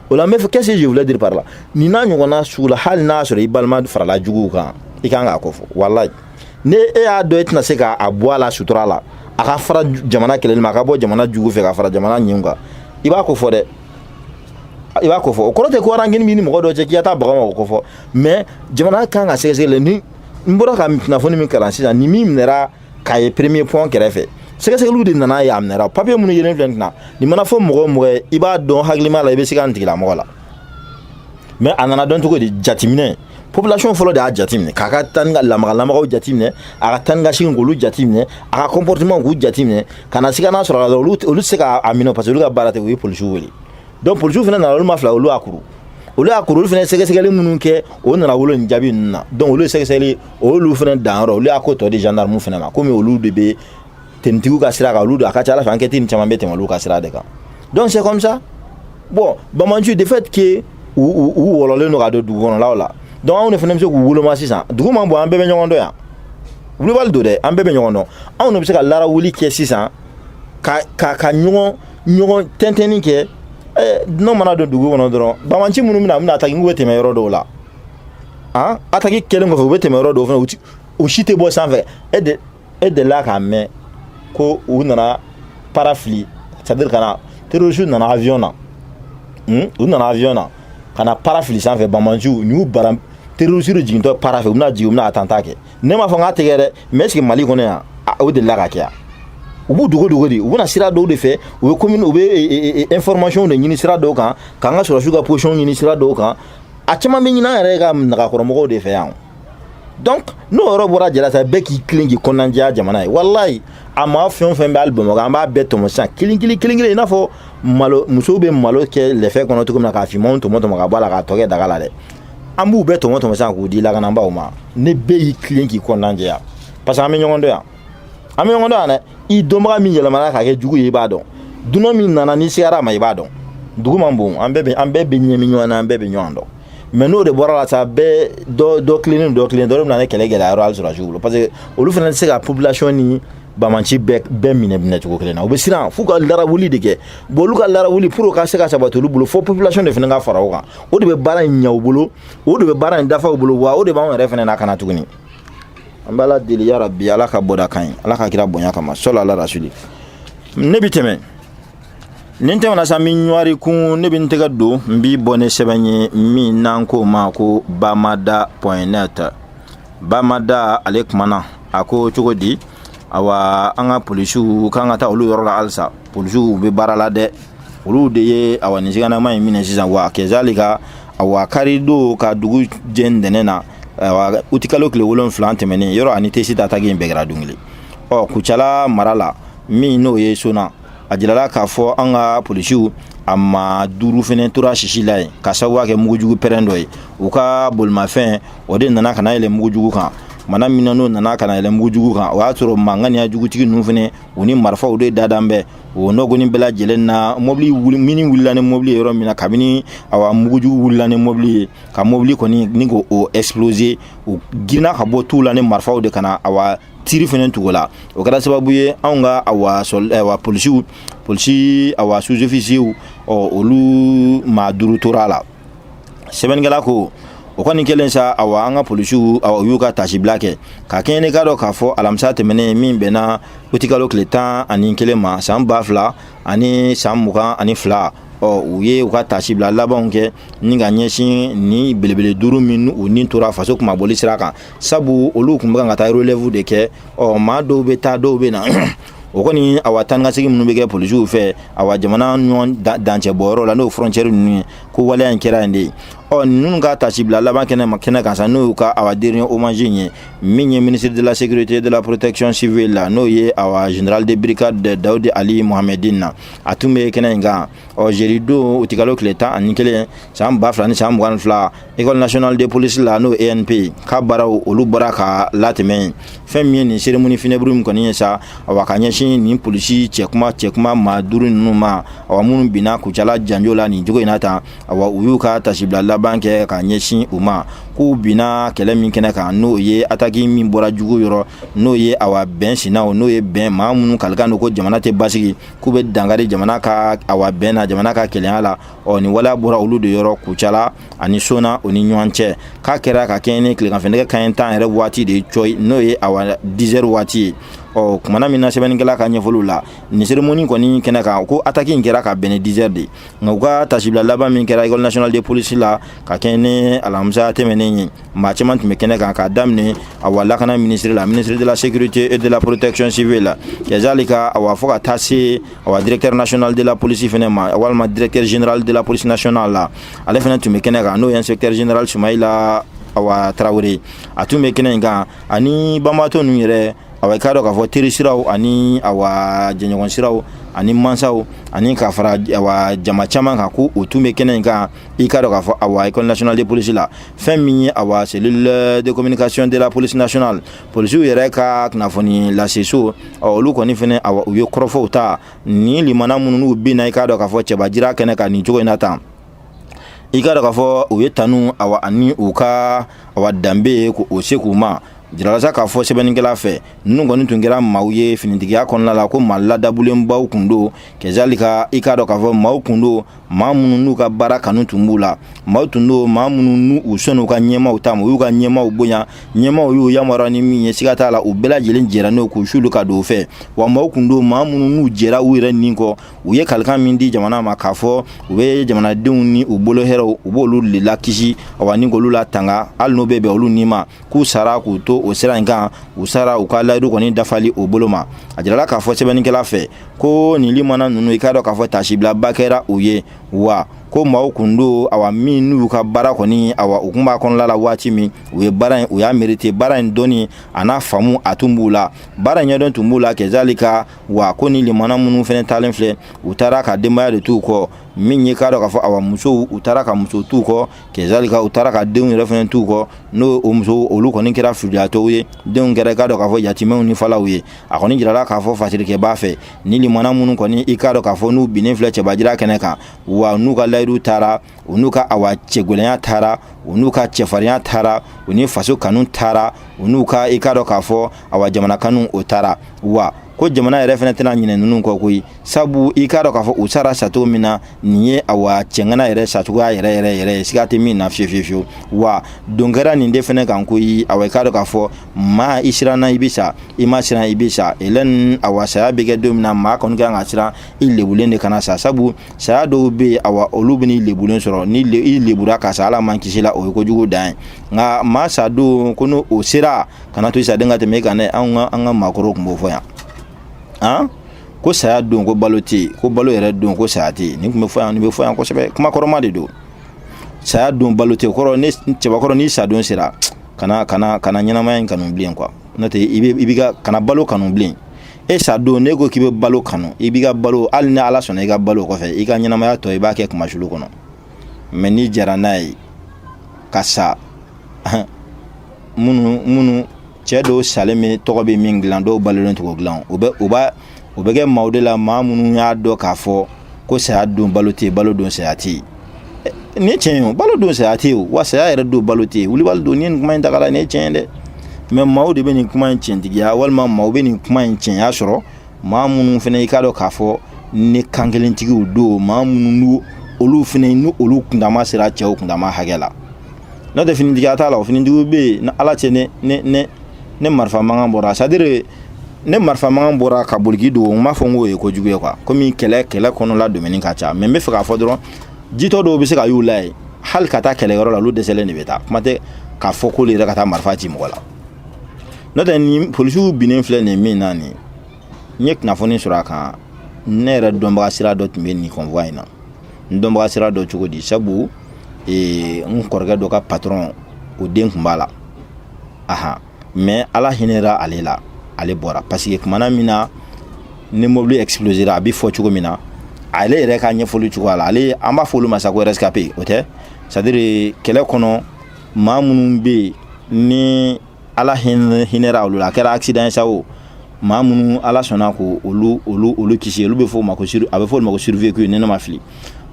o la n bɛ fɔ qu'est-ce que je voulais dire par là nin n'a ɲɔgɔnna sugu la hali n'a sɔrɔ i balima farala juguw kan i kan k'a kɔfɔ walahi ne e y'a dɔn e tɛna se k'a bɔ a la sutura la a ka fara jamana kɛlɛli ma a ka bɔ jamana jugu fɛ ka fara jamana ɲɛw kan i b'a ko fɔ dɛ i b'a ko fɔ o kɔrɔ tɛ ko rancune b'i ni mɔgɔ dɔ cɛ k'i ka taa baga ma o ko fɔ mais jamana kan ka sɛgɛsɛgɛli ni n bɔra ka kunnafoni min kalan sisan ni min minɛra k'a ye premier point kɛrɛfɛ sɛgɛsɛgɛliw de nana ye a minɛra papier minnu yelen filɛ nin na nin mana fɔ mɔgɔ o mɔgɔ ye i b'a dɔn hakilima la i bɛ se ka nin tigilamɔgɔ la mais a nana dɔn cogo di jateminɛ population fɔlɔ de y'a jateminɛ k'a ka taa ni ka lamagalamagaw jateminɛ a ka taa ni ka segin k'olu jateminɛ a ka comportement k'u jateminɛ ka na se ka n'a sɔrɔ a la olu tɛ se k'a minɛ parce que olu ka baara tɛ u ye policiw wele donc policiw fana nana olu ma fila olu y'a kuru olu fana sɛgɛsɛgɛli minnu kɛ o nana wolo nin jaabi ninnu na donc olu ye sɛgɛsɛgɛli olu fana danyɔrɔ olu y'a ko tɔ di gendarme fana ma komi olu de bɛ tenitigiw ka sira kan olu de a ka ca ala fɛ enquête ni caman bɛ tɛmɛ olu ka sira de kan donc c'est comme ça bon Bamanci de fait que u wɔlɔlen don ka don dugu kɔnɔlaw la donc anw de fana bɛ se k'u woloma sisan dugu man bon an bɛɛ bɛ ɲɔgɔn dɔn yan wulibali don dɛ an bɛɛ bɛ ɲɔgɔn dɔn anw de bɛ se ka larawuli kɛ sisan ka ɲɔgɔn tɛntɛnni kɛ n'o mana don dugu kɔnɔ dɔrɔn Bamanci minnu bɛna attaque n'u bɛ tɛmɛ yɔrɔ dɔw la attaque kɛlen kɔfɛ u bɛ tɛmɛ yɔrɔ dɔw fana u si tɛ bɔ sanfɛ e delila k'a mɛn ko u nana parafili c'est-à-dire kana terroristes nana avion na u nana avion na kana parafili sanfɛ Bamanci n'u bara terroristes jigintɔ parafɛ u bɛna jigin u bɛna attentat kɛ ne m'a fɔ n k'a tɛ kɛ dɛ mais est-ce que Mali kɔnɔ yan o delila ka kɛ yan u b'u dogo de u bɛna sira dɔw de fɛ u bɛ information de ɲini sira dɔw kan k'an ka sɔrɔsiw ka position ɲini sira dɔw kan a caman bɛ ɲini an yɛrɛ ka nagakɔrɔmɔgɔw de fɛ yan donc n'o yɔrɔ bɔra jɛla sa bɛɛ k'i tilen k'i kɔnɔnajɛya jamana ye walayi a maa fɛn o fɛn bɛ hali Bamakɔ an b'a bɛɛ tɔmɔ sisan kelen i n'a fɔ musow bɛ malo kɛ lɛfɛ kɔnɔ cogo min na k'a finmanw tɔmɔ ka bɔ a la k'a tɔ kɛ daga la dɛ an b'u bɛɛ tɔmɔ sisan k'u di lakanabaaw ma ne bɛɛ y'i tilen k'i kɔnɔnajɛya parce que an bɛ ɲɔgɔn dɔn yan dɛ i dɔnbaga min yɛlɛmana ka kɛ jugu ye i b'a dɔn dunan min nana ni sigara ma i b'a dɔn dugu man bon an bɛɛ bɛ ɲɛmi ɲɔgɔn na an bɛɛ bɛ ɲɔgɔn dɔn mais n'o de bɔra la sa bɛɛ dɔ tilennen dɔ bɛ na ne kɛlɛ gɛlɛya yɔrɔ hali sɔrɔsiw bolo parce que olu fana tɛ se ka population ni Bamanci bɛɛ minɛ cogo kelen na u bɛ siran f'u ka larawuli de kɛ bon olu ka larawuli pour ka se ka sabati olu bolo fo population de fana ka fara o kan o de bɛ baara in ɲɛ u bolo o de bɛ baara in dafa u bolo wa o de b'anw yɛrɛ fana n'a kana tuguni an bɛ ala deli ya Rabbi ala ka bɔda kan ye ala ka kira bonya kama sɔla ala rasuli ne bi tɛmɛ nin tɛmɛna sa min ɲɔri kun ne bi n tɛgɛ don n b'i bɔ ne sɛbɛn ye min n'an ko ma ko bamada.net bamada ale kumana a ko cogo di awa an ka polisiw kan ka taa olu yɔrɔ la halisa polisiw bɛ baara la dɛ olu de ye awa nin siganama in minɛ sisan wa kɛzalika awa karido ka dugu jɛ ntɛnɛn na uti kalo tile 7 tɛmɛnen yɔrɔ ani tesi ta tagi in bɛɛ kɛra don kelen Kucala mara la min n'o ye sona a jirala k'a fɔ an ka polisiw a ma duuru fɛnɛ tora sisi la yen ka sababuya kɛ mugujugu pɛrɛn dɔ ye u ka bolimafɛn o de nana ka na yɛlɛ mugujugu kan mana min n'o nana ka na yɛlɛ mugujugu kan o y'a sɔrɔ manganiya jugutigi ninnu fɛnɛ u ni marifaw de dadan bɛ o nɔgɔnin bɛɛ lajɛlen na mobili mini wulila ni mobili yɔrɔ min na kabini awa mugujugu wulila ni mobili ye ka mobili kɔni ni ko o exploser u girinna ka bɔ tu la ni marifaw de kana awa tiri fɛnɛ tugu la o kɛra sababu ye anw ka awa polisi awa sous-officiers olu maa duuru tora la sɛbɛnnikɛla ko o kɔni kelen sa awa an ka polisiw awa y'u ka tasibila kɛ ka kɛɲɛ ni ka dɔ k'a fɔ alamisa tɛmɛnen min bɛnna utikalo tile 11 ma san 2000 ani san 22 u ye u ka tasibila labanw kɛ ni ka ɲɛsin ni belebele duuru min u ni tora faso kuma boli sira kan sabu olu kun bɛ ka taa relève de kɛ maa dɔw bɛ taa dɔw bɛ na o kɔni awa tan ka segi minnu bɛ kɛ polisiw fɛ awa jamana ɲɔgɔn dancɛ bɔyɔrɔ la n'o frontière ninnu ko waleya in kɛra yen de ninnu ka tasibila laban kɛnɛ kan sa n'o y'u ka awa dernier hommage ye min ye ministre de la sécurité et de la protection civile la n'o ye awa général de brigade Daoudi Ali Mohamedine na a tun bɛ kɛnɛ in kan jeudi don u tigalo tile 11 san 2022 ni san 22 école nationale de police la n'o ENP ka baaraw olu bɔra ka latɛmɛ fɛn min ye nin cérémonie funèbre min kɔni ye sa awa ka ɲɛsin nin polisi cɛkuma maa 5 ninnu ma awa minnu binna kucala janjo la nin cogo in na tan awa u y'u ka tasibila laban kɛ ka ɲɛsin u ma k'u binna kɛlɛ min kɛnɛ kan n'o ye attaque min bɔra jugu yɔrɔ n'o ye awa bɛn sinaw n'o ye bɛn maa minnu kalikan don ko jamana tɛ basigi k'u bɛ dangari jamana ka awa bɛn na jamana ka kɛlɛya la nin waleya bɔra olu de yɔrɔ kucala ani sona o ni ɲɔgɔn cɛ k'a kɛra ka kɛɲɛ ni tileganfɛnɛgɛ kanɲɛ 10 yɛrɛ waati de ye coyi n'o ye awa 10 heures waati ye kumana min na sɛbɛnnikɛla ka ɲɛfɔliw la nin cérémonie kɔni kɛnɛ kan ko attaque in kɛra ka bɛn ni 10 heures de nka u ka tasibila laban min kɛra école nationale de police la ka kɛɲɛ ni alamisa tɛmɛnen ye maa caman tun bɛ kɛnɛ kan k'a daminɛ awa lakana ministre la ministre de la sécurité et de la protection civile la kɛzalika awa fɔ ka taa se awa directeur national de la police fɛnɛ ma walima directeur général de la police nationale la ale fɛnɛ tun bɛ kɛnɛ kan n'o ye inspecteur général Sumayila awa Traoré a tun bɛ kɛnɛ in kan ani banbaatɔ ninnu yɛrɛ awa ka dɔ k'a fɔ teri siraw ani awa jɛɲɔgɔn siraw ani mansaw ani ka fara awa jama caman kan ko o tun bɛ kɛnɛ in kan i ka dɔ k'a fɔ awa école nationale de police la fɛn min ye awa cellule de communication de la police nationale polisiw yɛrɛ ka kunnafoni lase so olu kɔni fɛnɛ awa u ye kɔrɔfɔw ta ni limana minnu n'u binna i ka dɔ k'a fɔ cɛbajira kɛnɛ kan nin cogo in na tan i ka dɔ k'a fɔ u ye tanu awa ani u ka awa danbe ko o se k'u ma jiralasa k'a fɔ sɛbɛnnikɛla fɛ ninnu kɔni tun kɛra maaw ye finitigiya kɔnɔna la ko maa ladabulenbaw kun don kɛzalika i k'a dɔn k'a fɔ maaw kun don maa minnu n'u ka baara kanu tun b'u la maaw tun don maa minnu n'u sɔnn'u ka ɲɛmaaw ta ma u y'u ka ɲɛmaaw bonya ɲɛmaaw y'u yamaruya ni min ye siga t'a la u bɛɛ lajɛlen jɛra n'o k'u sulu ka don o fɛ wa maaw kun don maa minnu n'u jɛra u yɛrɛ nin kɔ u ye kalikan min di jamana ma k'a fɔ u bɛ jamanadenw ni u bolo hɛrɛw u b'olu de lakisi awa ni k'olu la tanga hali n'o bɛ bɛn olu ni ma k'u sara k'u to o sira in kan u sara u ka layidu kɔni dafali o bolo ma a jirala k'a fɔ sɛbɛnnikɛla fɛ ko nin limana ninnu i k'a dɔn k'a fɔ tasibilaba kɛra u ye wa ko maaw kun don awa min n'u ka baara kɔni awa u kun b'a kɔnɔla la waati min u ye baara in u y'a mérité baara in dɔnni a n'a faamu a tun b'u la baara ɲɛdɔn tun b'u la kɛzalika wa ko ni limana minnu fɛnɛ talen filɛ u taara ka denbaya de t'u kɔ min ye k'a dɔn k'a fɔ awa musow u taara ka muso t'u kɔ kɛzalika u taara ka denw yɛrɛ fɛnɛ t'u kɔ n'o o muso olu kɔni kɛra filiyatɔw ye denw kɛra k'a dɔn k'a fɔ yatimɛw ni falaw ye a kɔni jirala k'a fɔ fasirikɛbaa fɛ ni limana minnu kɔni i k'a dɔn k'a fɔ n'u binnen filɛ cɛbajira kɛnɛ kan wa n'u ka layidu taara u n'u ka awa cɛgɛlɛnya taara u n'u ka cɛfarinya taara u ni faso kanu taara u n'u ka i k'a dɔn k'a fɔ awa jamana kanu o taara wa ko jamana yɛrɛ fɛnɛ tɛna ɲinɛ ninnu kɔ koyi sabu i k'a dɔn k'a fɔ u sara sacogo min na nin ye awa cɛŋana yɛrɛ sacogoya yɛrɛ ye siga tɛ min na fiyewu wa don kɛra nin de fɛnɛ kan koyi awa i k'a dɔn k'a fɔ maa i siranna i bɛ sa i ma siran i bɛ sa elɛn awa saya bɛ kɛ don min na maa kɔni kan ka siran i lebulen de kana sa sabu saya dɔw bɛ yen awa olu bɛ n'i lebulen sɔrɔ ni i lebura ka sa ala man kisi la o ye kojugu dan ye nka maa sa don ko n'o o sera kana to i saden ka tɛmɛ e kan dɛ an ka maakɔrɔw tun b'o fɔ yan ko saya don ko balo tɛ ko balo yɛrɛ don ko saya tɛ nin tun bɛ fɔ yan nin bɛ fɔ yan kosɛbɛ kuma kɔrɔma de don saya don balo tɛ kɔrɔ ne cɛbakɔrɔ ni sa don sera kana ɲɛnamaya in kanu bilen quoi n'o tɛ i bɛ ka kana balo kanu bilen e sa don ne ko k'i bɛ balo kanu i b'i ka balo hali ni ala sɔnna i ka balo kɔfɛ i ka ɲɛnamaya tɔ i b'a kɛ kumasulu kɔnɔ mais n'i jara n'a ye ka sa minnu cɛ dɔw salen bɛ tɔgɔ bɛ min dilan dɔw balolen t'o dilan o bɛ kɛ maaw de la maa minnu y'a dɔn k'a fɔ ko saya don balo tɛ balo don saya tɛ nin ye tiɲɛ ye o balo don saya tɛ o wa saya yɛrɛ don balo tɛ wulibali don ni nin kuma in ta ka la nin ye tiɲɛ ye dɛ mais maaw de bɛ nin kuma in tiɲɛtigiya walima maaw bɛ nin kuma in tiɲɛya sɔrɔ maa minnu fana i k'a dɔn k'a fɔ ni kan kelentigiw don maa minnu olu fana ni olu kundama sera cɛw kundama hakɛ la n'o tɛ finitigiya t'a la o finitigiw bɛ yen ni ala cɛ ne marifa mankan bɔra c'est à dire ne marifa mankan bɔra ka boliki don n m'a fɔ n k'o ye kojugu ye quoi komi kɛlɛ kɔnɔla domaine ka ca mais n bɛ fɛ k'a fɔ dɔrɔn jitɔ dɔw bɛ se ka y'u la ye hali ka taa kɛlɛyɔrɔ la olu dɛsɛlen de bɛ taa kuma tɛ k'a fɔ k'olu yɛrɛ ka taa marifa ci mɔgɔ la n'o tɛ ni polisiw binnen filɛ nin min na nin nye kunnafoni sɔrɔ a kan ne yɛrɛ dɔnbaga sira dɔ tun bɛ nin convoi in na n dɔnbaga sira dɔ cogo di sabu n kɔrɔkɛ dɔ ka patron o den tun b'a la mais ala hinɛra ale la ale bɔra parce que kumana min na ni mobili explosera a bɛ fɔ cogo min na ale yɛrɛ ka ɲɛfɔli cogo la ale an b'a fɔ olu ma sa ko rescapé o tɛ c'est à dire kɛlɛ kɔnɔ maa minnu bɛ ni ala hinɛra olu la a kɛra accident sa o maa minnu ala sɔnna ko olu kisi olu bɛ fɔ o ma ko a bɛ fɔ olu ma ko survécu ne ma fili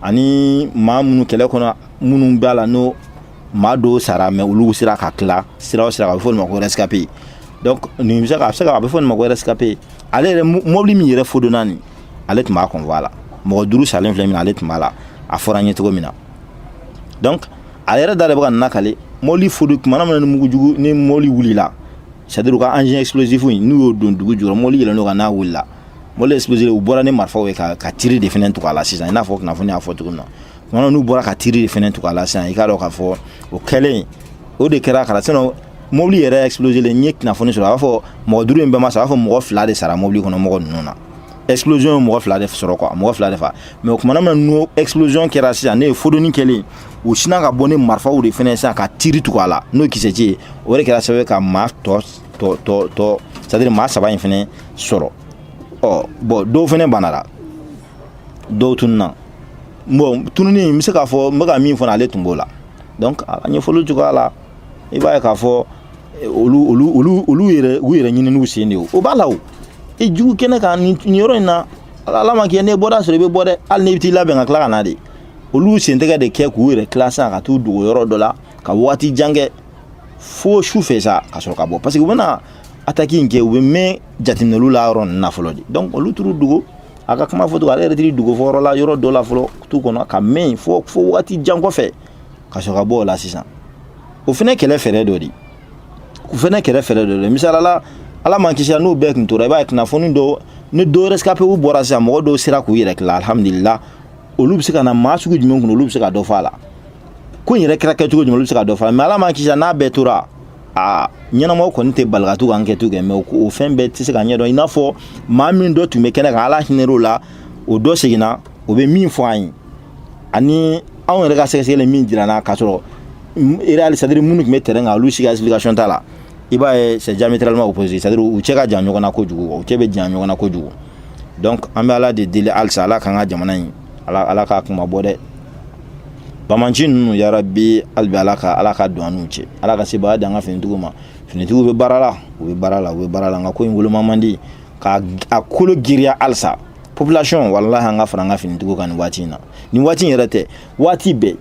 ani maa minnu kɛlɛ kɔnɔ minnu b'a la n'o maa dɔw sara mais olu sera ka tila sira o sira a bɛ fɔ olu ma ko rescapé donc nin bɛ se ka a bɛ fɔ olu ma ko rescapé ale yɛrɛ mobili min yɛrɛ fodonna nin ale tun b'a convoi la mɔgɔ 5 salen filɛ min na ale tun b'a la a fɔra n ye cogo min na donc a yɛrɛ da de bɛ ka nakale mobili fodo kumana min na ni mugujugu ni mobili wulila c'est à dire ka engin explosif n'u y'o don dugu jukɔrɔ mobili yɛlɛn'o kan n'a wulila mobili explosif u bɔra ni marifaw ye ka tiri de fɛnɛ tugu a la sisan i n'a fɔ kunnafoni y'a fɔ cogo min na kumana n'u bɔra ka tiri de fɛnɛ tugu a la sisan i k'a dɔn k'a fɔ o kɛlen o de kɛra kala sinon mobili yɛrɛ explosé le n ye kunnafoni sɔrɔ a b'a fɔ mɔgɔ 5 in bɛɛ ma sɔrɔ a b'a fɔ mɔgɔ 2 de sara mobili kɔnɔ mɔgɔ ninnu na explosion ye mɔgɔ 2 de sɔrɔ quoi mɔgɔ 2 de fa mais o kumana min na explosion kɛra sisan ne ye fodoni kɛlen u sina ka bɔ ni marifaw de fɛnɛ sisan ka tiri tugu a la n'o kisɛci ye o de kɛra sababu ka maa tɔ c'est à dire maa 3 in fɛnɛ sɔrɔ bon dɔw fɛnɛ banara dɔw tununa bon tununi n bɛ se k'a fɔ n bɛ ka min fɔ ale tun b'o la donc a ɲɛfɔli cogoya la i b'a ye k'a fɔ olu yɛrɛ ɲini n'u sen de o b'a la o i jugu kɛnɛ kan nin yɔrɔ in na ala ma kɛ ne bɔra sɔrɔ i bɛ bɔ dɛ hali n'i bɛ t'i labɛn ka tila ka na de olu sen tɛgɛ de kɛ k'u yɛrɛ tila sisan ka t'u dogo yɔrɔ dɔ la ka waati jan kɛ fo su fɛ sa ka sɔrɔ ka bɔ parce que u bɛna attaque in kɛ u bɛ mɛn jateminɛliw la yɔrɔ ninnu na fɔlɔ de donc olu t'u dogo a ka kuma fɔ cogo ale yɛrɛ t'i dogo fɔ yɔrɔ la yɔrɔ dɔ la fɔlɔ tu kɔnɔ ka mɛn fo waati jan kɔfɛ ka sɔrɔ ka bɔ o la sisan o fɛnɛ kɛlɛ fɛɛrɛ dɔ de u fɛnɛ kɛlɛ fɛɛrɛ dɔ de misalala ala man kisi n'u bɛɛ tun tora i b'a ye kunnafoni dɔ ni dɔ rescapé u bɔra sisan mɔgɔ dɔw sera k'u yɛrɛ tila alhamdulillah olu bɛ se ka na maa sugu jumɛn kɔnɔ olu bɛ se ka dɔ fɔ a la ko in yɛrɛ kɛra kɛcogo jumɛn olu bɛ se ka dɔ fɔ a la mais ala man kisi n'a bɛɛ tora ɲɛnamaw kɔni tɛ bali ka t'u ka enquête kɛ mais o fɛn bɛɛ tɛ se ka ɲɛdɔn i n'a fɔ maa min dɔ tun bɛ kɛnɛ kan ala hinɛr'o la o dɔ seginna o bɛ min fɔ an ye ani anw yɛrɛ ka sɛgɛsɛgɛli min dira n'a ka sɔrɔ réel c'est à dire minnu tun bɛ terrain kan olu si ka explication t'a la i b'a ye c'est diamétralement opposé c'est à dire u cɛ ka jan ɲɔgɔn na kojugu u cɛ bɛ jan ɲɔgɔn na kojugu donc an bɛ ala de deli halisa ala k'an ka jamana in ala k'a kuma bɔ dɛ bamanci ninnu yarabi hali bi ala ka don an n'u cɛ ala ka sebaaya di an ka finitigiw ma finitigiw bɛ baara la u bɛ baara la nka ko in woloma man di ka a kolo giriya halisa population wallahi an ka fara an ka finitigiw kan nin waati in na nin waati in yɛrɛ tɛ waati bɛɛ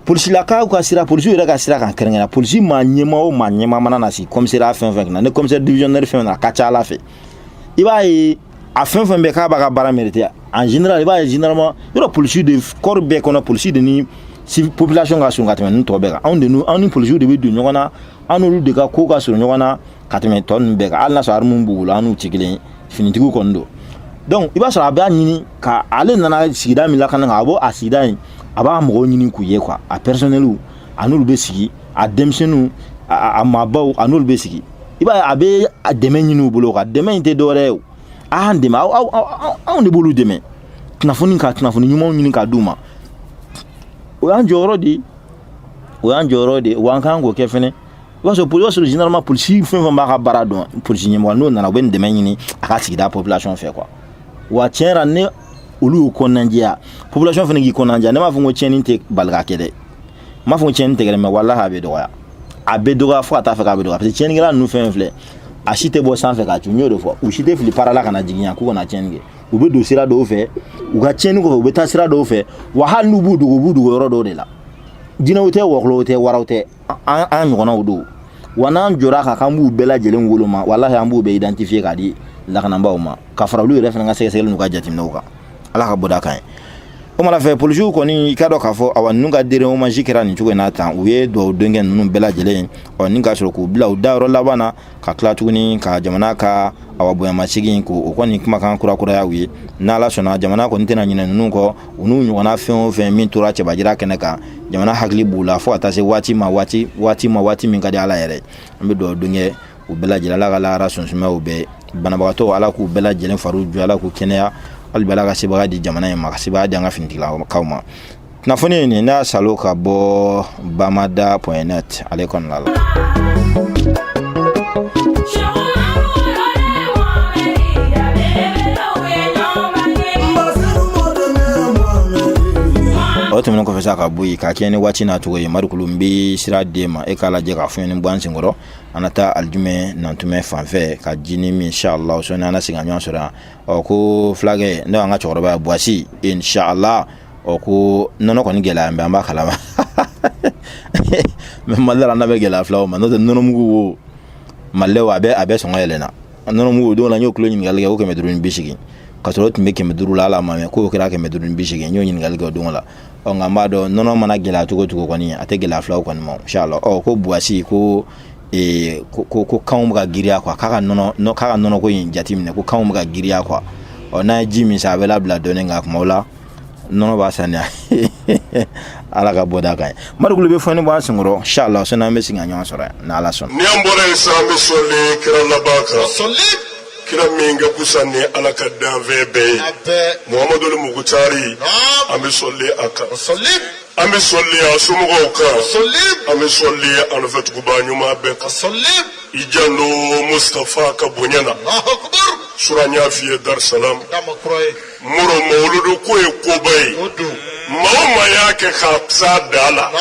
polisilakaw ka sira polisiw yɛrɛ ka sira kan kɛrɛnkɛrɛn polisi maa ɲɛma o maa ɲɛma mana na si commissariat fɛn fɛn na ni commissaire divisionnaire fɛn na a ka ca ala fɛ i b'a ye a fɛn fɛn bɛ k'a b'a ka baara mérité en général i b'a ye généralement yɔrɔ polisiw de corps bɛɛ kɔnɔ polisi de ni population ka surun ka tɛmɛ nin tɔ bɛɛ kan anw ni polisiw de bɛ don ɲɔgɔn na an n'olu de ka ko ka surun ɲɔgɔn na ka tɛmɛ tɔ ninnu bɛɛ kan hali n'a sɔrɔ armes b'u bolo an n'u tɛ kelen ye finitigiw kɔni don donc i b'a sɔrɔ a b'a ɲini ka ale nana sigida min lakana kan a b'o a sigida in a b'a mɔgɔw ɲini k'u ye quoi a personnel a n'olu bɛ sigi a denmisɛnninw a maabaw a n'olu bɛ sigi i b'a ye a bɛ a dɛmɛ ɲini u bolo quoi dɛmɛ in tɛ dɔwɛrɛ ye o a y'an dɛmɛ anw de b'olu dɛmɛ kunnafoni ɲumanw ɲini k'a d'u ma o y'an jɔyɔrɔ de wa an kan k'o kɛ fɛnɛ i b'a sɔrɔ généralement polisi fɛn fɛn b'a ka baara dɔn polisi ɲɛmɔgɔ n'o nana u bɛ nin dɛmɛ ɲini a ka sigida population fɛ quoi wa tiɲɛ yɛrɛ ne olu y'u kɔnɔnajɛya population fɛnɛ k'i kɔnɔnajɛya ne m'a fɔ ko tiɲɛni tɛ bali ka kɛ dɛ n m'a fɔ ko tiɲɛni tɛ kɛ mais wallahi a bɛ dɔgɔya fo ka taa fɛ k'a bɛ dɔgɔya parce que tiɲɛnikɛla ninnu fɛn filɛ a si tɛ bɔ sanfɛ k'a cu n y'o de fɔ u si tɛ fili para la ka na jigin yan k'u kana tiɲɛni kɛ u bɛ don sira dɔw fɛ u ka tiɲɛni kɔfɛ u bɛ taa sira dɔw fɛ wa hali n'u b'u dogo yɔrɔ dɔw de la jinɛw tɛ wɔkulɔw tɛ waraw tɛ an ɲɔgɔnnaw don wa n'an jɔra kan k'an b'u bɛɛ lajɛlen woloma wallahi an b'u bɛɛ identifier k'a di lakanabaaw ma ka fara olu yɛrɛ fɛnɛ ka sɛgɛsɛgɛli n'u ka jateminɛw kan ala ka bɔda kan ye o mana fɛ polisiw kɔni i ka dɔn k'a fɔ awa ninnu ka dédommagement kɛra nin cogo in na tan u ye duwawu don kɛ ninnu bɛɛ lajɛlen ni ka sɔrɔ k'u bila u dayɔrɔ laban na ka tila tuguni ka jamana ka awa bonyamasegin k'o kɔni kumakan kurakuraya u ye n'ala sɔnna jamana kɔni tɛna ɲinɛ ninnu kɔ u n'u ɲɔgɔnna fɛn o fɛn min tora cɛbajira kɛnɛ kan jamana hakili b'u la fo ka taa se waati min ka di ala yɛrɛ an bɛ duwawu don kɛ u bɛɛ lajɛlen ala ka lahara sɔnsumɛnw bɛɛ banabagatɔ ala k'u bɛɛ lajɛlen faru jɔ ala k'u kɛnɛya hali bi ala ka sebaga di jamana in ma ka sebaga di an ka finitigilakaw ma kunnafoni ye nin n'a salo ka bɔ bamada.net ale kɔnɔna la. o tɛmɛnen kɔfɛ sa ka bɔ yen ka kɛ ni waati n'a cogo ye Marikulu n bɛ sira d'e ma e k'a lajɛ k'a fɔ ni bɔ an senkɔrɔ an na taa alijumɛ nantumɛ fanfɛ ka jini min inshallah sɔni an na segin ka ɲɔgɔn sɔrɔ yan ko fulakɛ ne an ka cɛkɔrɔba ye Buwasi inshallah ko nɔnɔ kɔni gɛlɛya bɛ an b'a kalama mais Mali la n'a bɛ gɛlɛya filaw ma n'o tɛ nɔnɔmugu wo Mali a bɛ sɔn ka yɛlɛnna nɔnɔmugu don la n y'o kilo ɲininkali kɛ o 580 ka sɔrɔ o tun bɛ 500 la ala ma mɛ k'o kɛra 580 n y'o ɲininkali kɛ o don la nka n b'a dɔn nɔnɔ mana gɛlɛya cogo kɔni a tɛ gɛlɛya filaw kɔni ma inshallah ko Buwasi ko kanw bɛ ka giriya quoi k'a ka nɔnɔ ko in jateminɛ ko kanw bɛ ka giriya quoi n'a ye ji min sa a bɛ labila dɔɔni nka kumaw la nɔnɔ b'a saniya ala ka bɔ da kan ye Marikulu bɛ fɔni bɔ an senkɔrɔ inshallah sɔni an bɛ segin ka ɲɔgɔn sɔrɔ yan ni ala sɔnna. ni an bɔra yen sa an bɛ sɔli kira laban kan kira min ka kusa ni ala ka danfɛn bɛɛ ye Muhamadu Mugutari an bɛ sɔli a kan an bɛ sɔli a somɔgɔw kan an bɛ sɔli a nɔfɛtuguba ɲuman bɛɛ kan i janto Mustafa ka bonya na sura n y'a f'i ye Darusalam muro mawuludu ko ye koba ye maa o maa y'a kɛ k'a s'a da la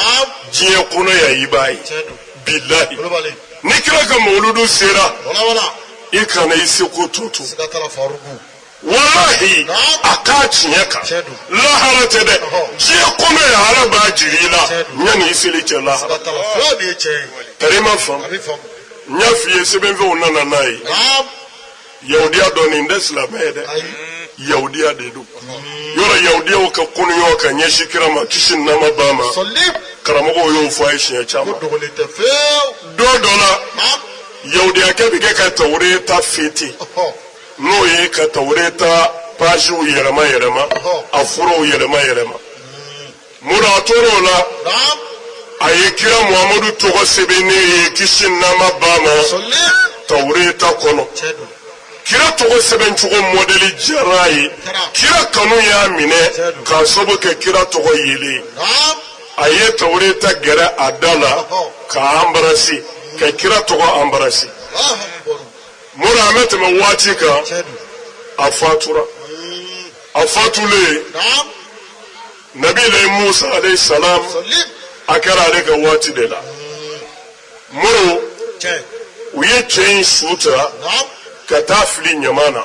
diɲɛ kɔnɔ yan i b'a ye bilahi ni kira ka mawuludu sera i kana i seko tutu wallahi a k'a tiɲɛ kan lahara tɛ dɛ diɲɛ kɔnɔ yan ala b'a jiri i la yanni i seli cɛ lahara tari ma faamu n y'a f'i ye sɛbɛnfɛnw nana n'a ye yahudiya dɔ nin tɛ silamɛ ye dɛ yahudiya de don yɔrɔ yahudiyaw ka konuɲɔgɔn ka ɲɛsin kira ma kisi nama ba ma karamɔgɔw y'o fɔ a ye siɲɛ caman don dɔ la yahudiyakɛ bɛ kɛ ka tawureta fete n'o ye ka tawureta paasiw yɛlɛma a furaw yɛlɛma munna a tor'o la a ye kira Muhamadu tɔgɔ sɛbɛn ne ye kisi nama ba ma tawureta kɔnɔ kira tɔgɔ sɛbɛn cogo mɔdɛli diyara a ye kira kanu y'a minɛ k'a sababu kɛ kira tɔgɔ yelen a ye tawureta gɛrɛ a da la k'a embarasser ka kira tɔgɔ embarasser munna an bɛ tɛmɛ waati kan a fatura a fatulen Nabilahi Musa alayhi salam a kɛra ale ka waati de la muru u ye cɛ in su ta ka taa fili ɲama na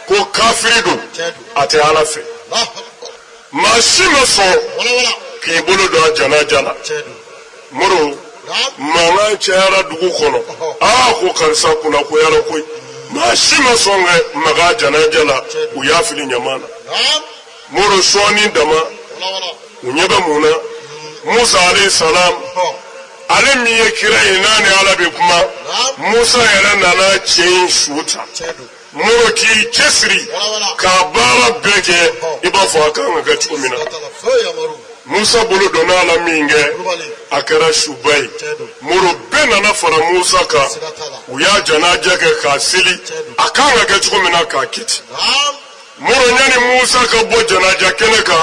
ko kafiri don a tɛ ala fɛ maa si ma sɔn k'i bolo don a janaja la muru mankan cayara dugu kɔnɔ ko karisa kunnakoyara koyi maa si ma sɔn ka maga janaja la u y'a fili ɲama na muru sɔɔni dama u ɲɛ bɛ mun na Musa alayhi salam ale min ye kira ye n'a ni ala bɛ kuma Musa yɛrɛ nana cɛ in su ta muru k'i cɛsiri k'a baara bɛɛ kɛ i b'a fɔ a kan ka kɛ cogo min na Musa bolo donna a la min kɛ a kɛra suba ye muru bɛɛ nana fara Musa kan u y'a janaja kɛ k'a seli a kan ka kɛ cogo min na k'a kiti muru ɲani Musa ka bɔ janaja kɛnɛ kan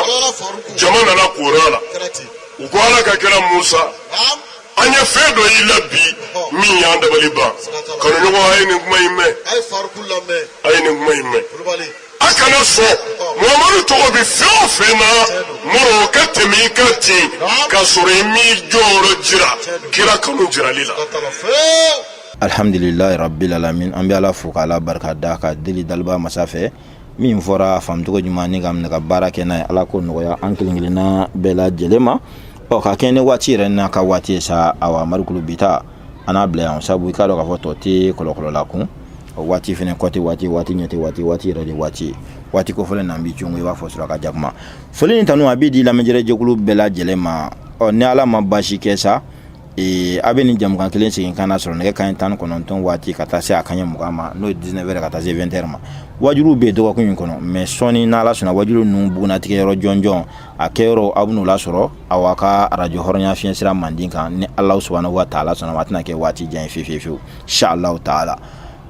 jama nana kora la u ko ala ka kɛra Musa an ye fɛn dɔ y'i la bi min y'an dabali ban kanuɲɔgɔn a ye nin kuma in mɛn a ye nin kuma in mɛn a kana sɔn Muhamadu tɔgɔ bɛ fɛn o fɛn na muru ka tɛmɛ i ka ten ka sɔrɔ i m'i jɔyɔrɔ jira kira kanu jirali la. Alhamdulillahi rabbil alamin an bɛ ala fo k'ala barika da ka deli daliba masa fɛ min fɔra faamucogo ɲuman ni ka minɛ ka baara kɛ n'a ye ala k'o nɔgɔya an kelen kelenna bɛɛ lajɛlen ma ka kɛ ni waati yɛrɛ n'a ka waati ye sa awa Marikulu bi ta an n'a bila yan sabu i k'a dɔn k'a fɔ tɔ tɛ kɔlɔkɔlɔ la kun waati fɛnɛ kɔtɛ waati ɲɛ tɛ waati yɛrɛ de waati waati kofɔlen n'an bi cungu i b'a fɔ Suraka Jakuma foli ni tanu a bɛ di lamɛnjɛrɛ jɛkulu bɛɛ lajɛlen ma ni ala ma basi kɛ sa a bɛ nin jamukan kelen segin kan na sɔrɔ nɛgɛ kanɲɛ 19 waati ka taa se a kanɲɛ 20 ma n'o ye 19h ka taa se 20h ma wajuru bɛ dɔgɔkun in kɔnɔ mais sɔni n'ala sɔnna wajuru ninnu bugunatigɛ yɔrɔ jɔnjɔn a kɛyɔrɔ aw bɛn'o lasɔrɔ aw ka radio hɔrɔnya fiɲɛ sira manden kan ni Alahu subhanahu wa taala sɔnna a tɛna kɛ waati jan ye fiyewu inshallah taala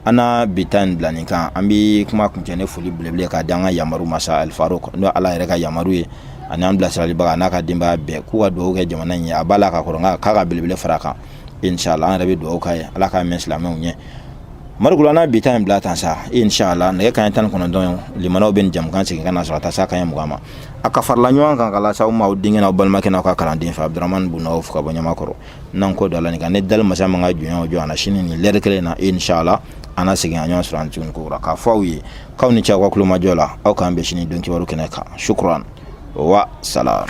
ana bitan blani kan ambi kuma kun ne foli blable ka danga yamaru masa al faruq no ala yɛrɛ ka yamaru ye ani an bilasirali baga n'a ka denbaya bɛɛ k'u ka dugawu kɛ jamana in ye a b'a la ka kɔrɔ nka k'a ka belebele fara kan inshallah an yɛrɛ bɛ dugawu k'a ye ala k'a mɛn silamɛw ɲɛ marigula n'a bi tan bila tan sa inshallah nɛgɛ kanɲɛ 19 limanaw bɛ nin jamukan segin ka na sɔrɔ a taa se a kanɲɛ 20 ma a ka farala ɲɔgɔn kan ka lasa aw ma aw denkɛ n'aw balimakɛ n'aw ka kalanden fɛ Abdurahmane Bunawuf ka bɔ Ɲamakɔrɔ n'an ko dɔ la nin kan ne dali masa man ka jɔnya o jɔ ana sini nin lɛri kelen na inshallah ana segin a ɲɔgɔn sɔrɔ an tuguni ko k'a fɔ aw ye k'aw ni ce aw ka kulomajɔ la aw k'an bɛn sini don kibaru kɛnɛ kan shukran wa salam